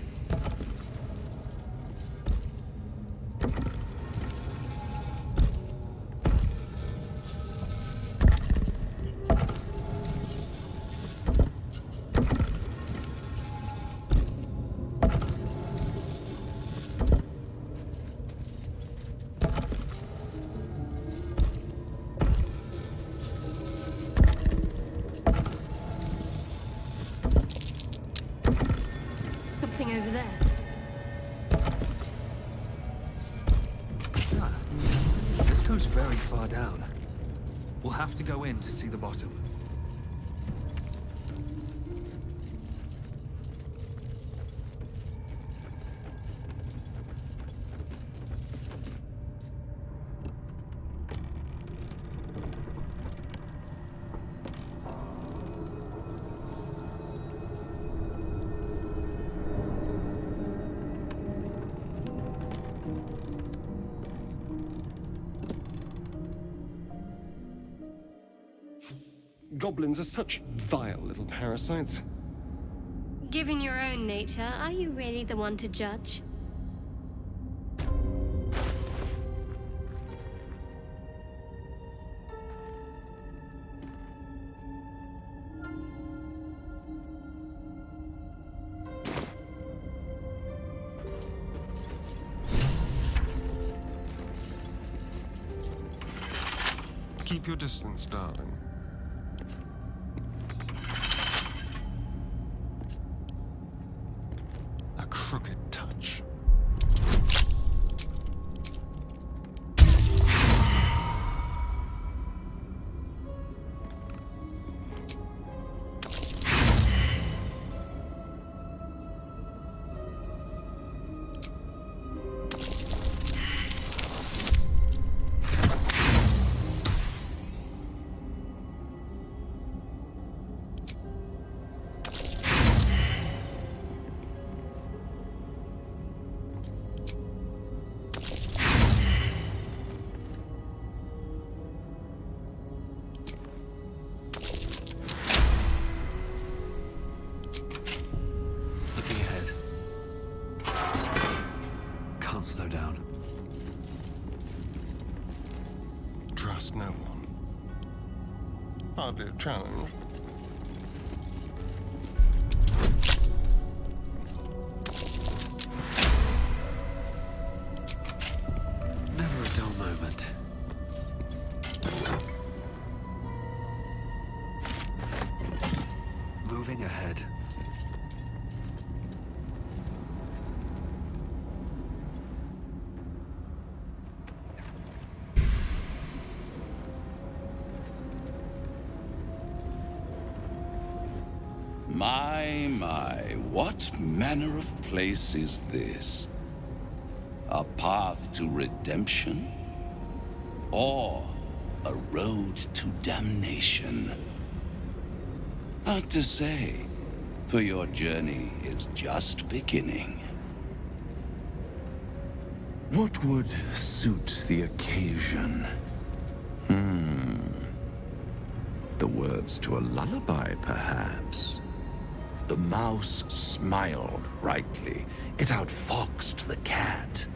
Something over there. Ah, this goes very far down. We'll have to go in to see the bottom. Goblins are such vile little parasites. Given your own nature, are you really the one to judge? Keep your distance, darling. A crooked touch. Looking ahead. Can't slow down. Trust no one. Hardly a challenge. Never a dull moment. Moving ahead. My, what manner of place is this? A path to redemption? Or a road to damnation? Hard to say, for your journey is just beginning. What would suit the occasion? The words to a lullaby, perhaps? The mouse smiled brightly. It outfoxed the cat.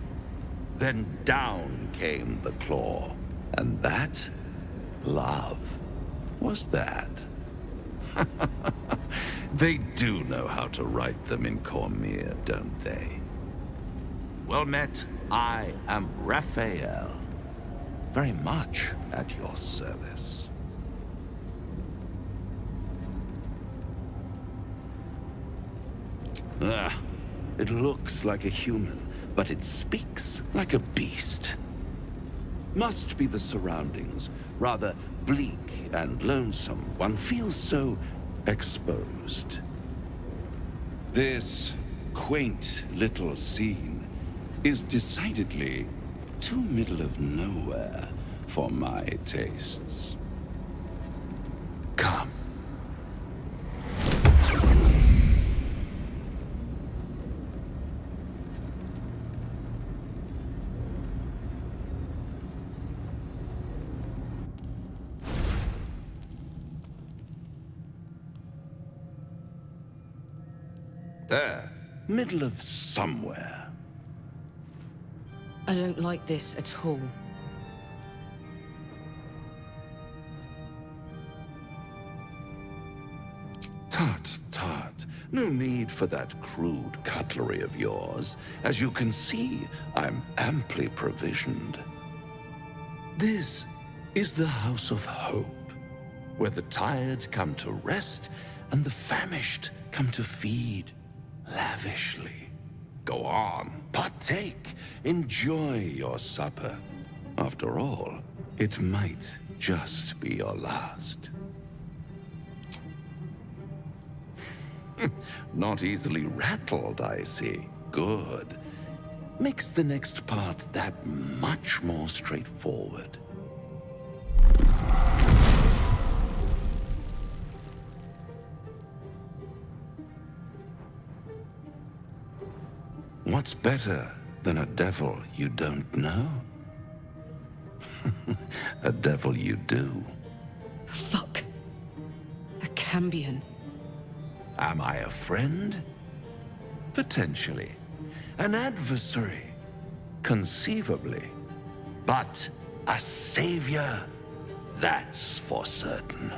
Then down came the claw. And that, love, was that. They do know how to write them in Cormier, don't they? Well met, I am Raphael. Very much at your service. Ah, it looks like a human, but it speaks like a beast. Must be the surroundings, rather bleak and lonesome. One feels so exposed. This quaint little scene is decidedly too middle of nowhere for my tastes. Come. There, middle of somewhere. I don't like this at all. Tut, tut. No need for that crude cutlery of yours. As you can see, I'm amply provisioned. This is the House of Hope, where the tired come to rest and the famished come to feed lavishly. Go on, partake, enjoy your supper. After all, it might just be your last. Not easily rattled, I see. Good. Makes the next part that much more straightforward. What's better than a devil you don't know? A devil you do. Fuck. A Cambion. Am I a friend? Potentially. An adversary? Conceivably. But a savior? That's for certain.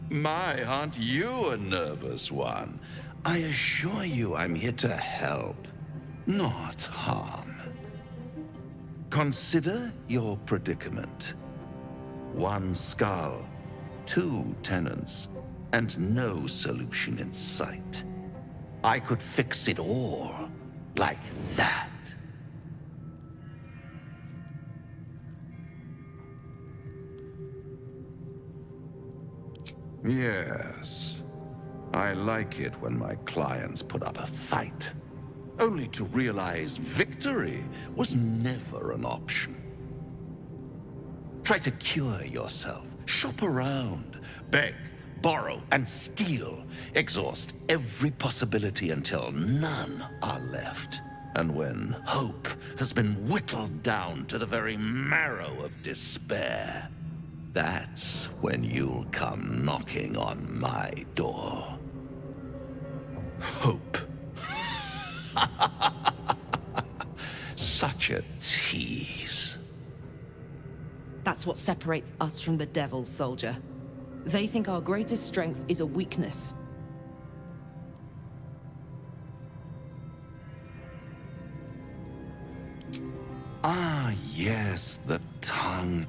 My, aren't you a nervous one? I assure you I'm here to help, not harm. Consider your predicament. One skull, two tenants, and no solution in sight. I could fix it all, like that. Yes. I like it when my clients put up a fight, only to realize victory was never an option. Try to cure yourself, shop around, beg, borrow, and steal. Exhaust every possibility until none are left. And when hope has been whittled down to the very marrow of despair, that's when you'll come knocking on my door. Hope. Such a tease. That's what separates us from the devils, soldier. They think our greatest strength is a weakness. Ah, yes, the tongue.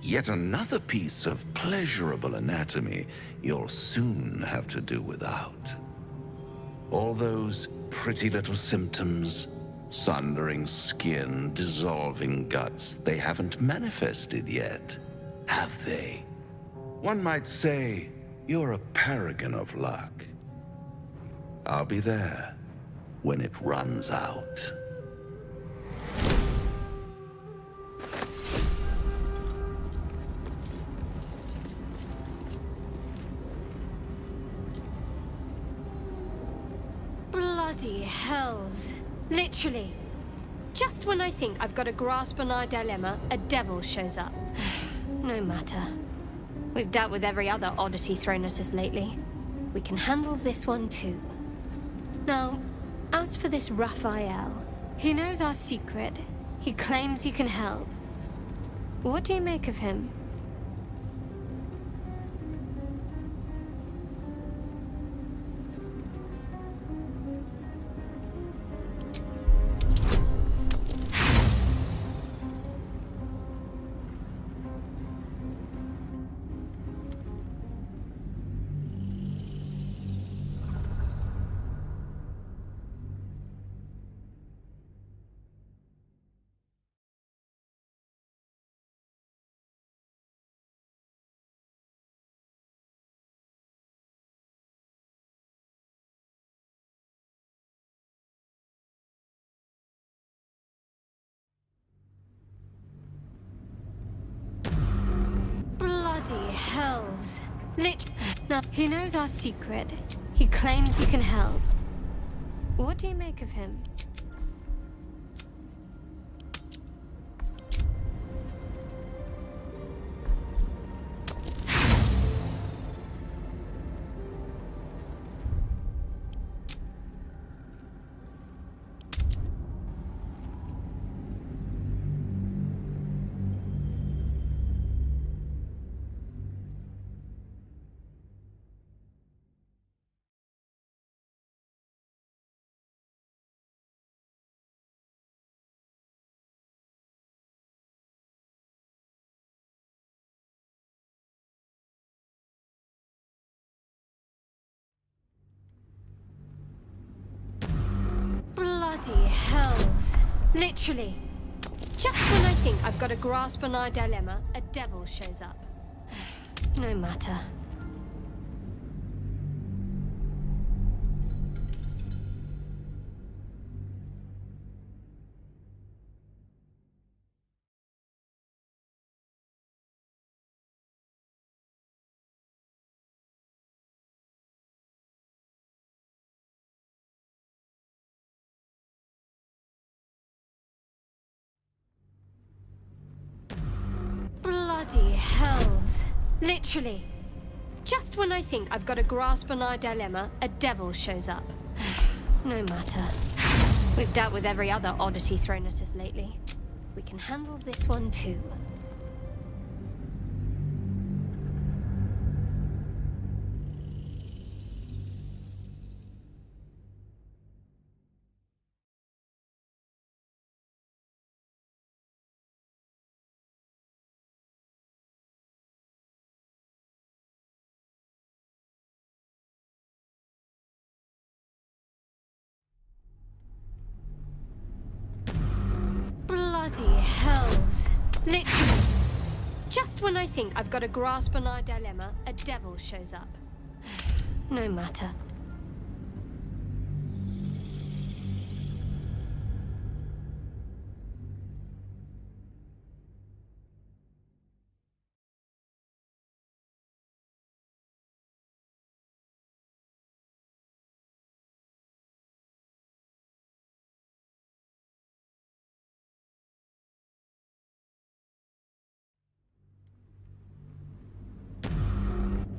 Yet another piece of pleasurable anatomy you'll soon have to do without. All those pretty little symptoms, sundering skin, dissolving guts, they haven't manifested yet, have they? One might say you're a paragon of luck. I'll be there when it runs out. Bloody hells. Literally. Just when I think I've got a grasp on our dilemma, a devil shows up. No matter. We've dealt with every other oddity thrown at us lately. We can handle this one too. Now, as for this Raphael, he knows our secret. He claims he can help. What do you make of him? hells. Now, he knows our secret. He claims he can help. What do you make of him? Bloody hells. Literally. Just when I think I've got a grasp on our dilemma, a devil shows up. No matter. Bloody hells. Literally. Just when I think I've got a grasp on our dilemma, a devil shows up. No matter. We've dealt with every other oddity thrown at us lately. We can handle this one too. Bloody hells. Literally. Just when I think I've got a grasp on our dilemma, a devil shows up. No matter.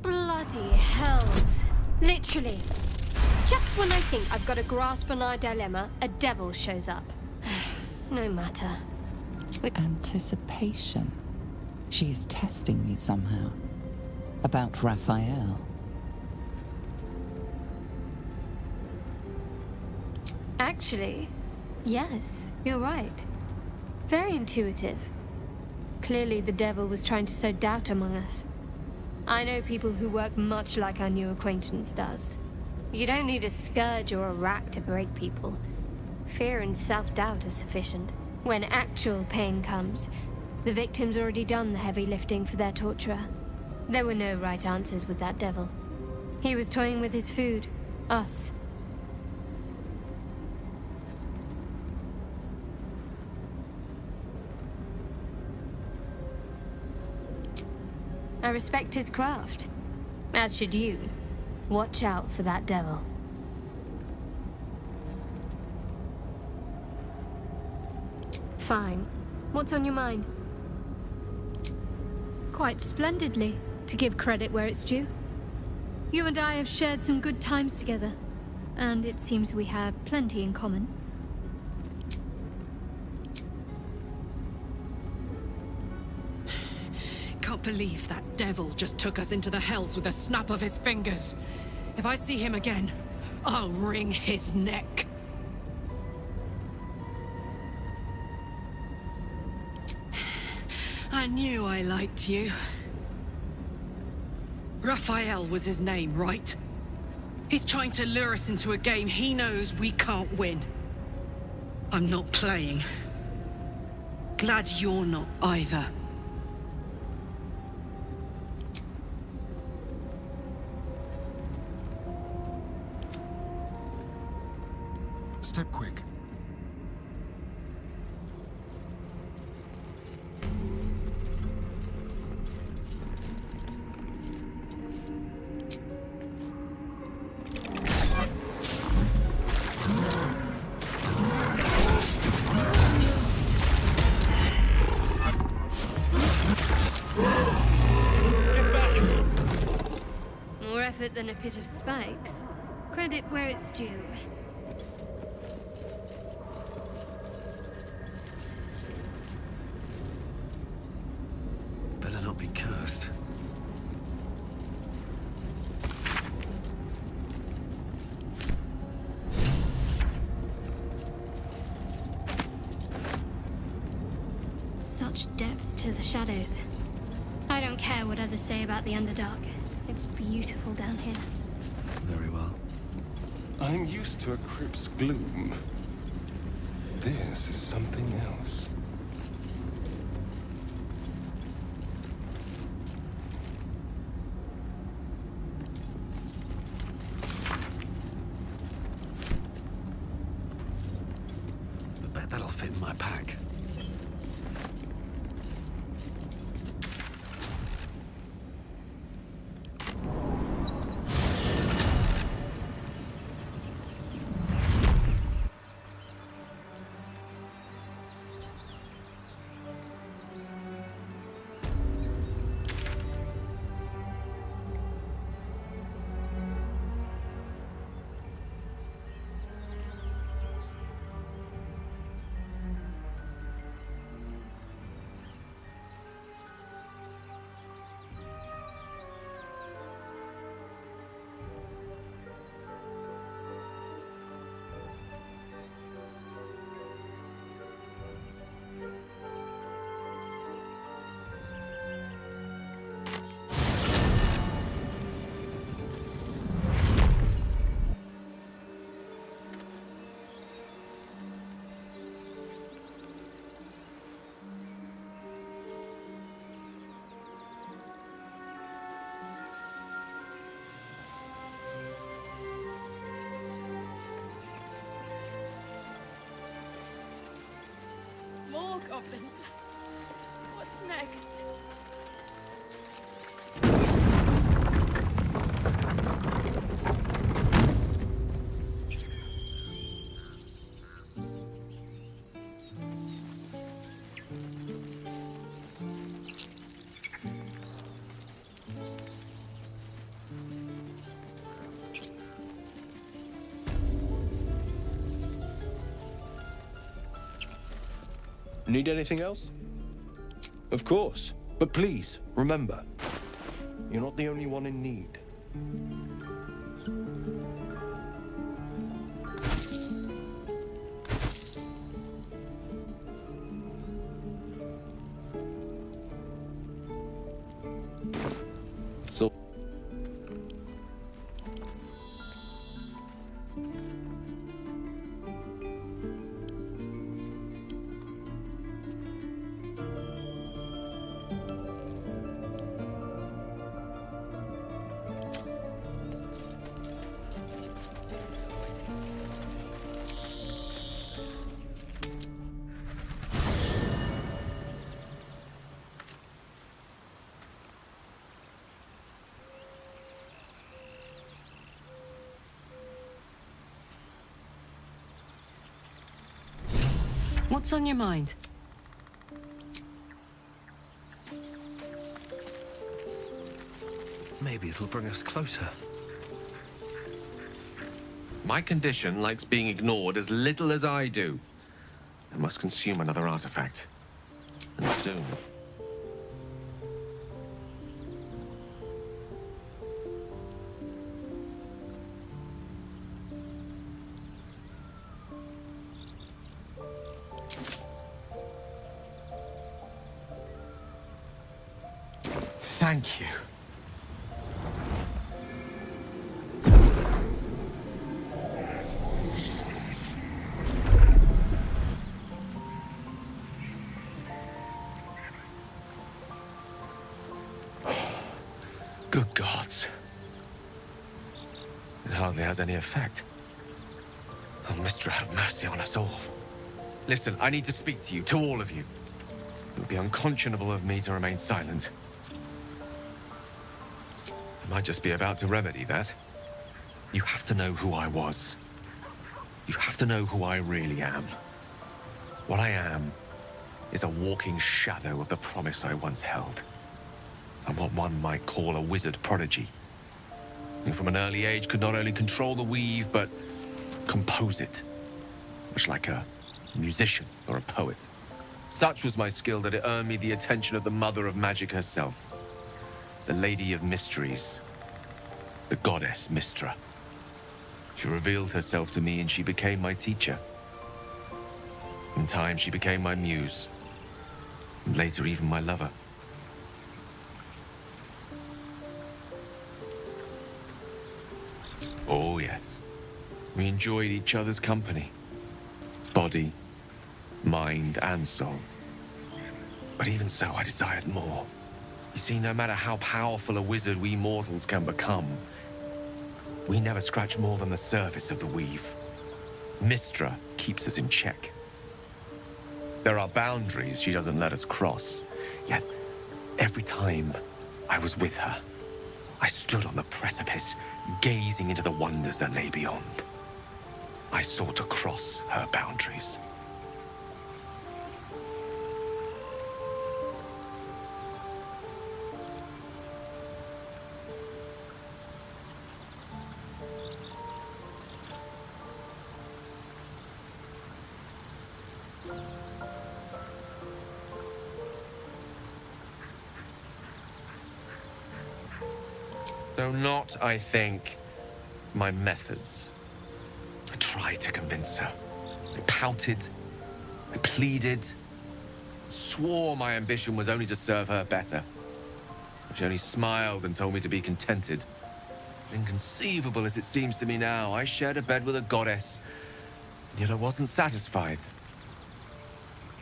Bloody hells. Literally. Just when I think I've got a grasp on our dilemma, a devil shows up. No matter. Anticipation. She is testing you somehow. About Raphael. Actually, yes, you're right. Very intuitive. Clearly the devil was trying to sow doubt among us. I know people who work much like our new acquaintance does. You don't need a scourge or a rack to break people. Fear and self-doubt are sufficient. When actual pain comes, the victim's already done the heavy lifting for their torturer. There were no right answers with that devil. He was toying with his food. Us. I respect his craft. As should you. Watch out for that devil. Fine. What's on your mind? Quite splendidly, to give credit where it's due. You and I have shared some good times together, and it seems we have plenty in common. Can't believe that devil just took us into the hells with a snap of his fingers. If I see him again, I'll wring his neck. I knew I liked you. Raphael was his name, right? He's trying to lure us into a game he knows we can't win. I'm not playing. Glad you're not either. Step quick. it than a pit of spikes. Credit where it's due. Better not be cursed. Such depth to the shadows. I don't care what others say about the Underdark. It's beautiful down here. Very well. I'm used to a crypt's gloom. This is something else. I bet that'll fit in my pack. More goblins. What's next? Need anything else? Of course. But please, remember, you're not the only one in need. So... What's on your mind? Maybe it'll bring us closer. My condition likes being ignored as little as I do. I must consume another artifact. And soon. Thank you. Good gods. It hardly has any effect. Oh, Mistra, have mercy on us all. Listen, I need to speak to you, to all of you. It would be unconscionable of me to remain silent. I might just be about to remedy that. You have to know who I was. You have to know who I really am. What I am is a walking shadow of the promise I once held. I'm what one might call a wizard prodigy. who from an early age could not only control the weave, but compose it, much like a musician or a poet. Such was my skill that it earned me the attention of the mother of magic herself, the Lady of Mysteries, the goddess Mystra. She revealed herself to me and she became my teacher. In time, she became my muse, and later even my lover. Oh yes, we enjoyed each other's company. Body, mind, and soul. But even so, I desired more. You see, no matter how powerful a wizard we mortals can become, we never scratch more than the surface of the weave. Mystra keeps us in check. There are boundaries she doesn't let us cross, yet every time I was with her, I stood on the precipice, gazing into the wonders that lay beyond. I sought to cross her boundaries. Though not, I think, my methods. I tried to convince her. I pouted. I pleaded. Swore my ambition was only to serve her better. She only smiled and told me to be contented. Inconceivable as it seems to me now, I shared a bed with a goddess, and yet I wasn't satisfied.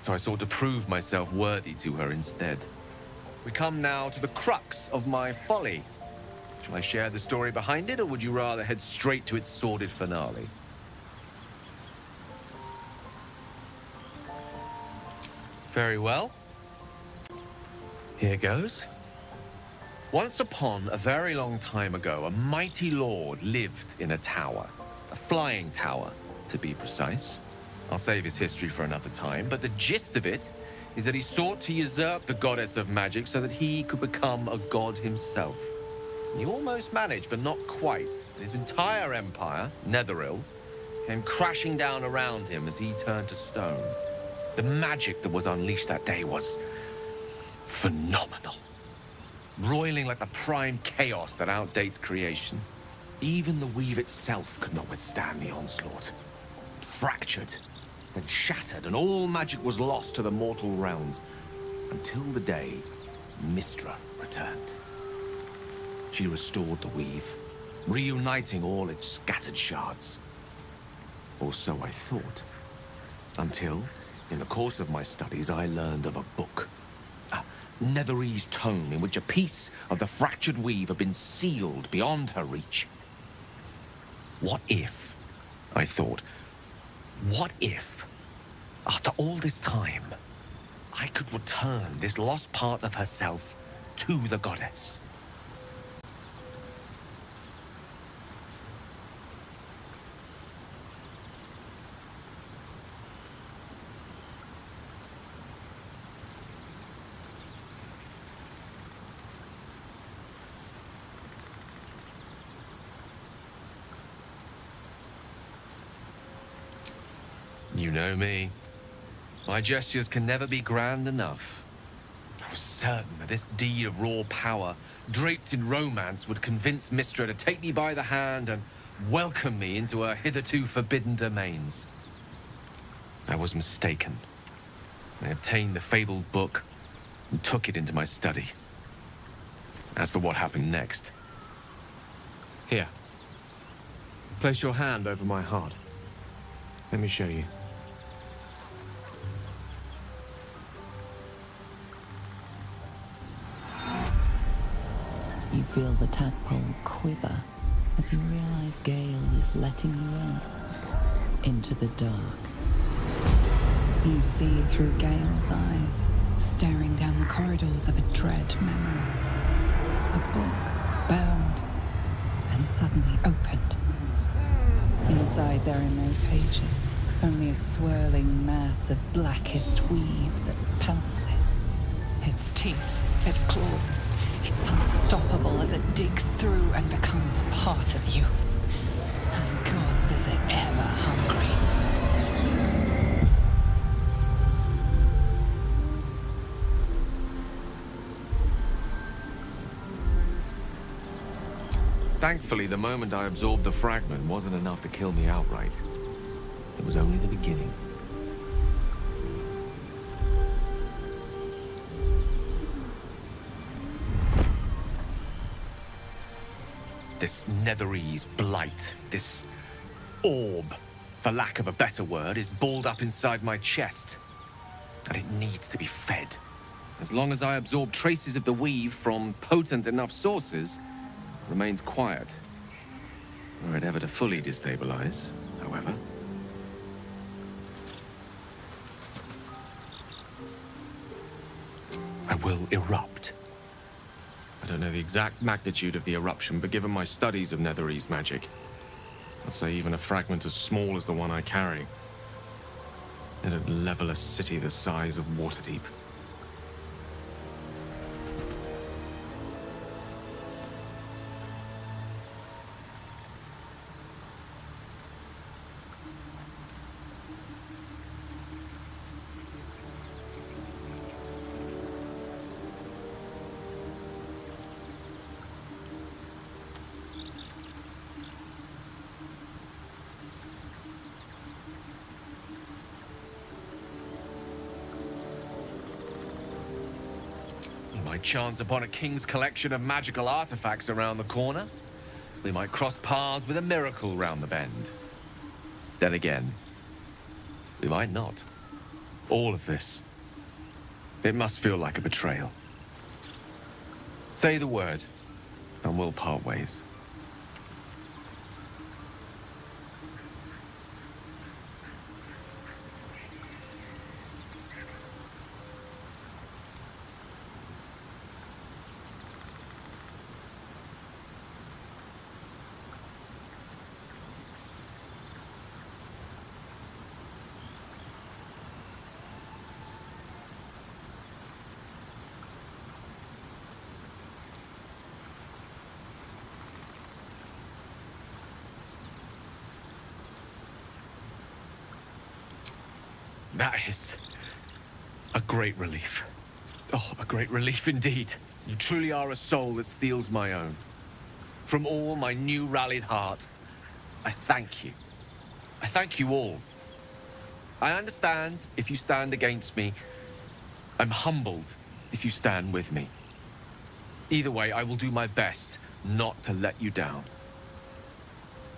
So I sought to prove myself worthy to her instead. We come now to the crux of my folly. Shall I share the story behind it, or would you rather head straight to its sordid finale? Very well. Here goes. Once upon a very long time ago, a mighty lord lived in a tower. A flying tower, to be precise. I'll save his history for another time, but the gist of it is that he sought to usurp the goddess of magic so that he could become a god himself. He almost managed, but not quite. His entire empire, Netheril, came crashing down around him as he turned to stone. The magic that was unleashed that day was phenomenal. Roiling like the prime chaos that outdates creation. Even the weave itself could not withstand the onslaught. It fractured, then shattered, and all magic was lost to the mortal realms, until the day Mystra returned. She restored the weave, reuniting all its scattered shards. Or so I thought. Until, in the course of my studies, I learned of a book. A Netherese tome in which a piece of the fractured weave had been sealed beyond her reach. What if, I thought, what if, after all this time, I could return this lost part of herself to the goddess? You know me. My gestures can never be grand enough. I was certain that this deed of raw power, draped in romance, would convince Mystra to take me by the hand and welcome me into her hitherto forbidden domains. I was mistaken. I obtained the fabled book and took it into my study. As for what happened next... Here. Place your hand over my heart. Let me show you. You feel the tadpole quiver as you realize Gale is letting you into the dark. You see through Gale's eyes, staring down the corridors of a dread memory. A book bound and suddenly opened. Inside there are no pages, only a swirling mass of blackest weave that pounces. Its teeth, its claws, its It's unstoppable as it digs through and becomes part of you. And gods, is it ever hungry. Thankfully, the moment I absorbed the fragment wasn't enough to kill me outright. It was only the beginning. This Netherese blight, this orb, for lack of a better word, is balled up inside my chest. And it needs to be fed. As long as I absorb traces of the weave from potent enough sources, it remains quiet. Were it ever to fully destabilize, however. I will erupt. I don't know the exact magnitude of the eruption, but given my studies of Netherese magic, I'd say even a fragment as small as the one I carry, it'd level a city the size of Waterdeep. might chance upon a king's collection of magical artifacts around the corner. We might cross paths with a miracle round the bend. Then again, we might not. All of this, it must feel like a betrayal. Say the word, and we'll part ways. That is a great relief. Oh, a great relief indeed. You truly are a soul that steals my own. From all my new rallied heart, I thank you. I thank you all. I understand if you stand against me. I'm humbled if you stand with me. Either way, I will do my best not to let you down.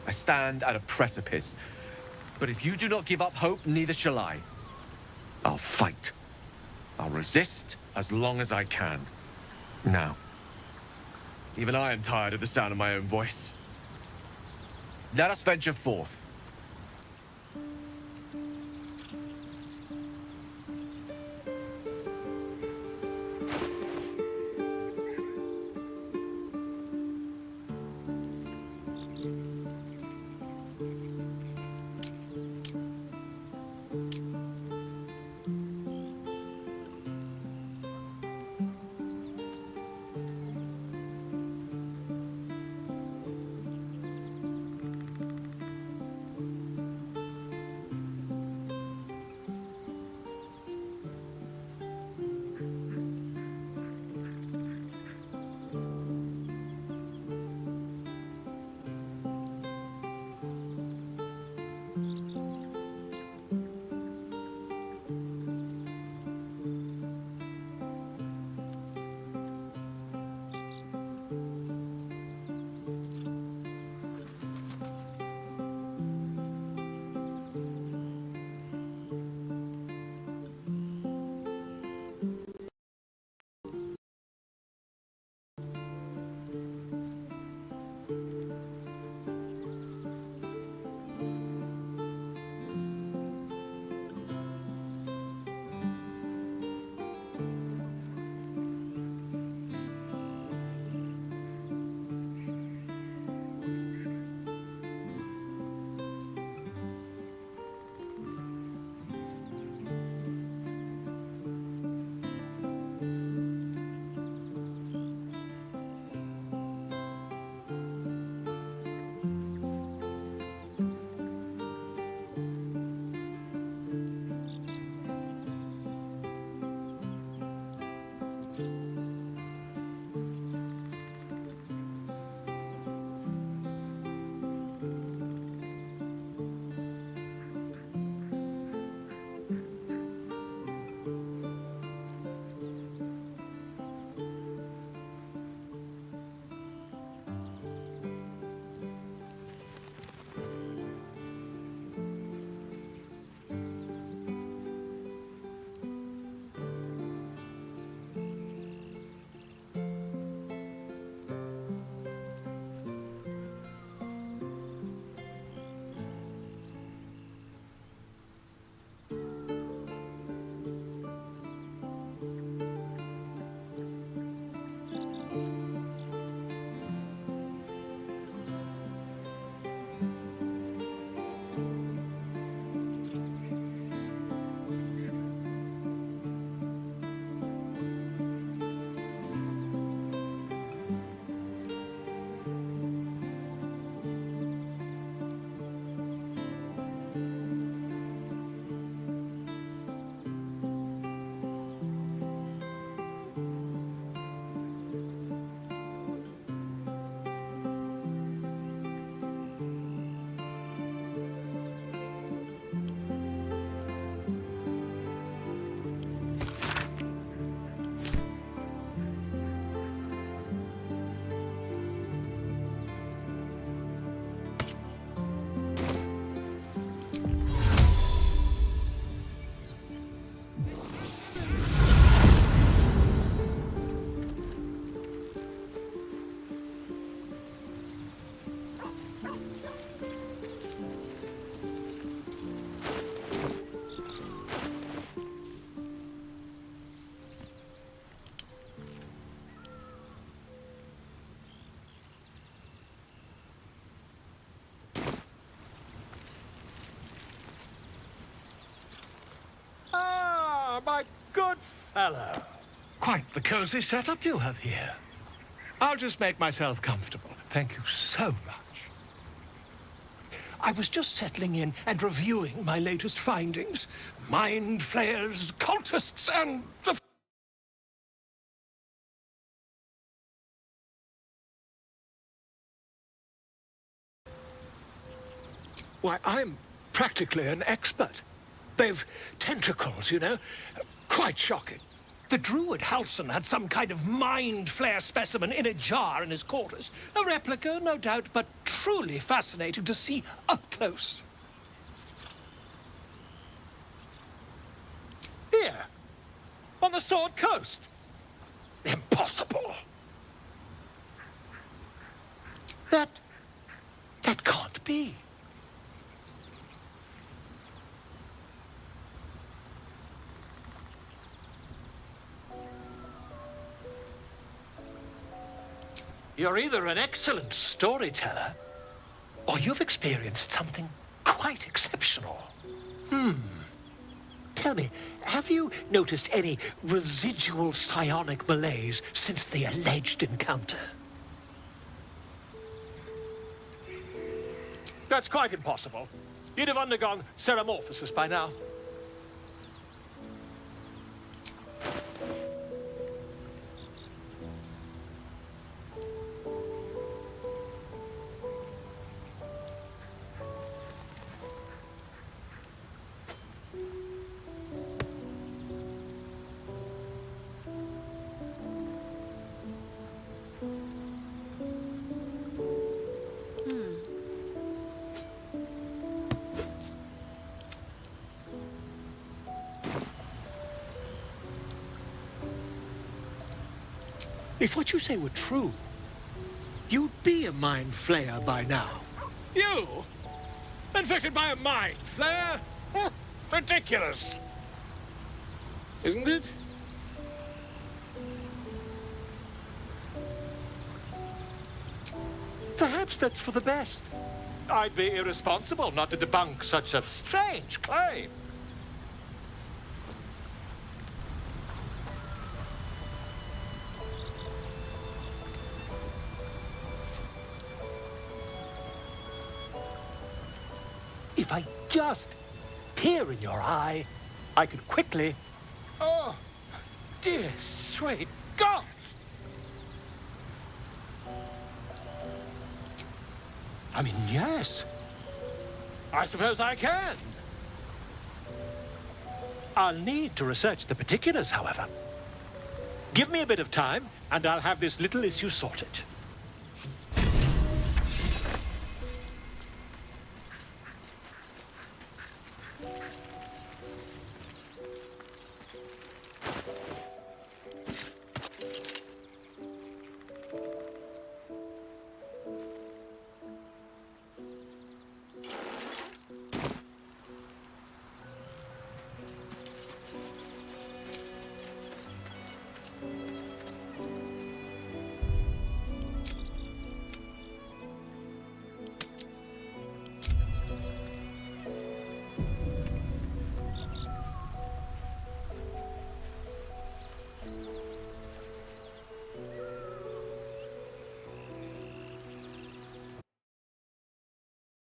I stand at a precipice, but if you do not give up hope, neither shall I. I'll fight. I'll resist as long as I can. Now, even I am tired of the sound of my own voice. Let us venture forth. good fellow. Quite the cozy setup you have here. I'll just make myself comfortable. Thank you so much. I was just settling in and reviewing my latest findings. Mind flayers, cultists, and the... Why, I'm practically an expert. They've tentacles, you know. Quite shocking. The druid Halson had some kind of mind flare specimen in a jar in his quarters. A replica, no doubt, but truly fascinating to see up close. Here, on the Sword Coast. Impossible. That can't be. You're either an excellent storyteller, or you've experienced something quite exceptional. Tell me, have you noticed any residual psionic malaise since the alleged encounter? That's quite impossible. You'd have undergone ceramorphosis by now. If what you say were true, you'd be a mind flayer by now. You? Infected by a mind flayer? Ridiculous. Isn't it? Perhaps that's for the best. I'd be irresponsible not to debunk such a strange claim. If I just peer in your eye, I could quickly... Oh, dear sweet gods! I mean, yes. I suppose I can. I'll need to research the particulars, however. Give me a bit of time, and I'll have this little issue sorted.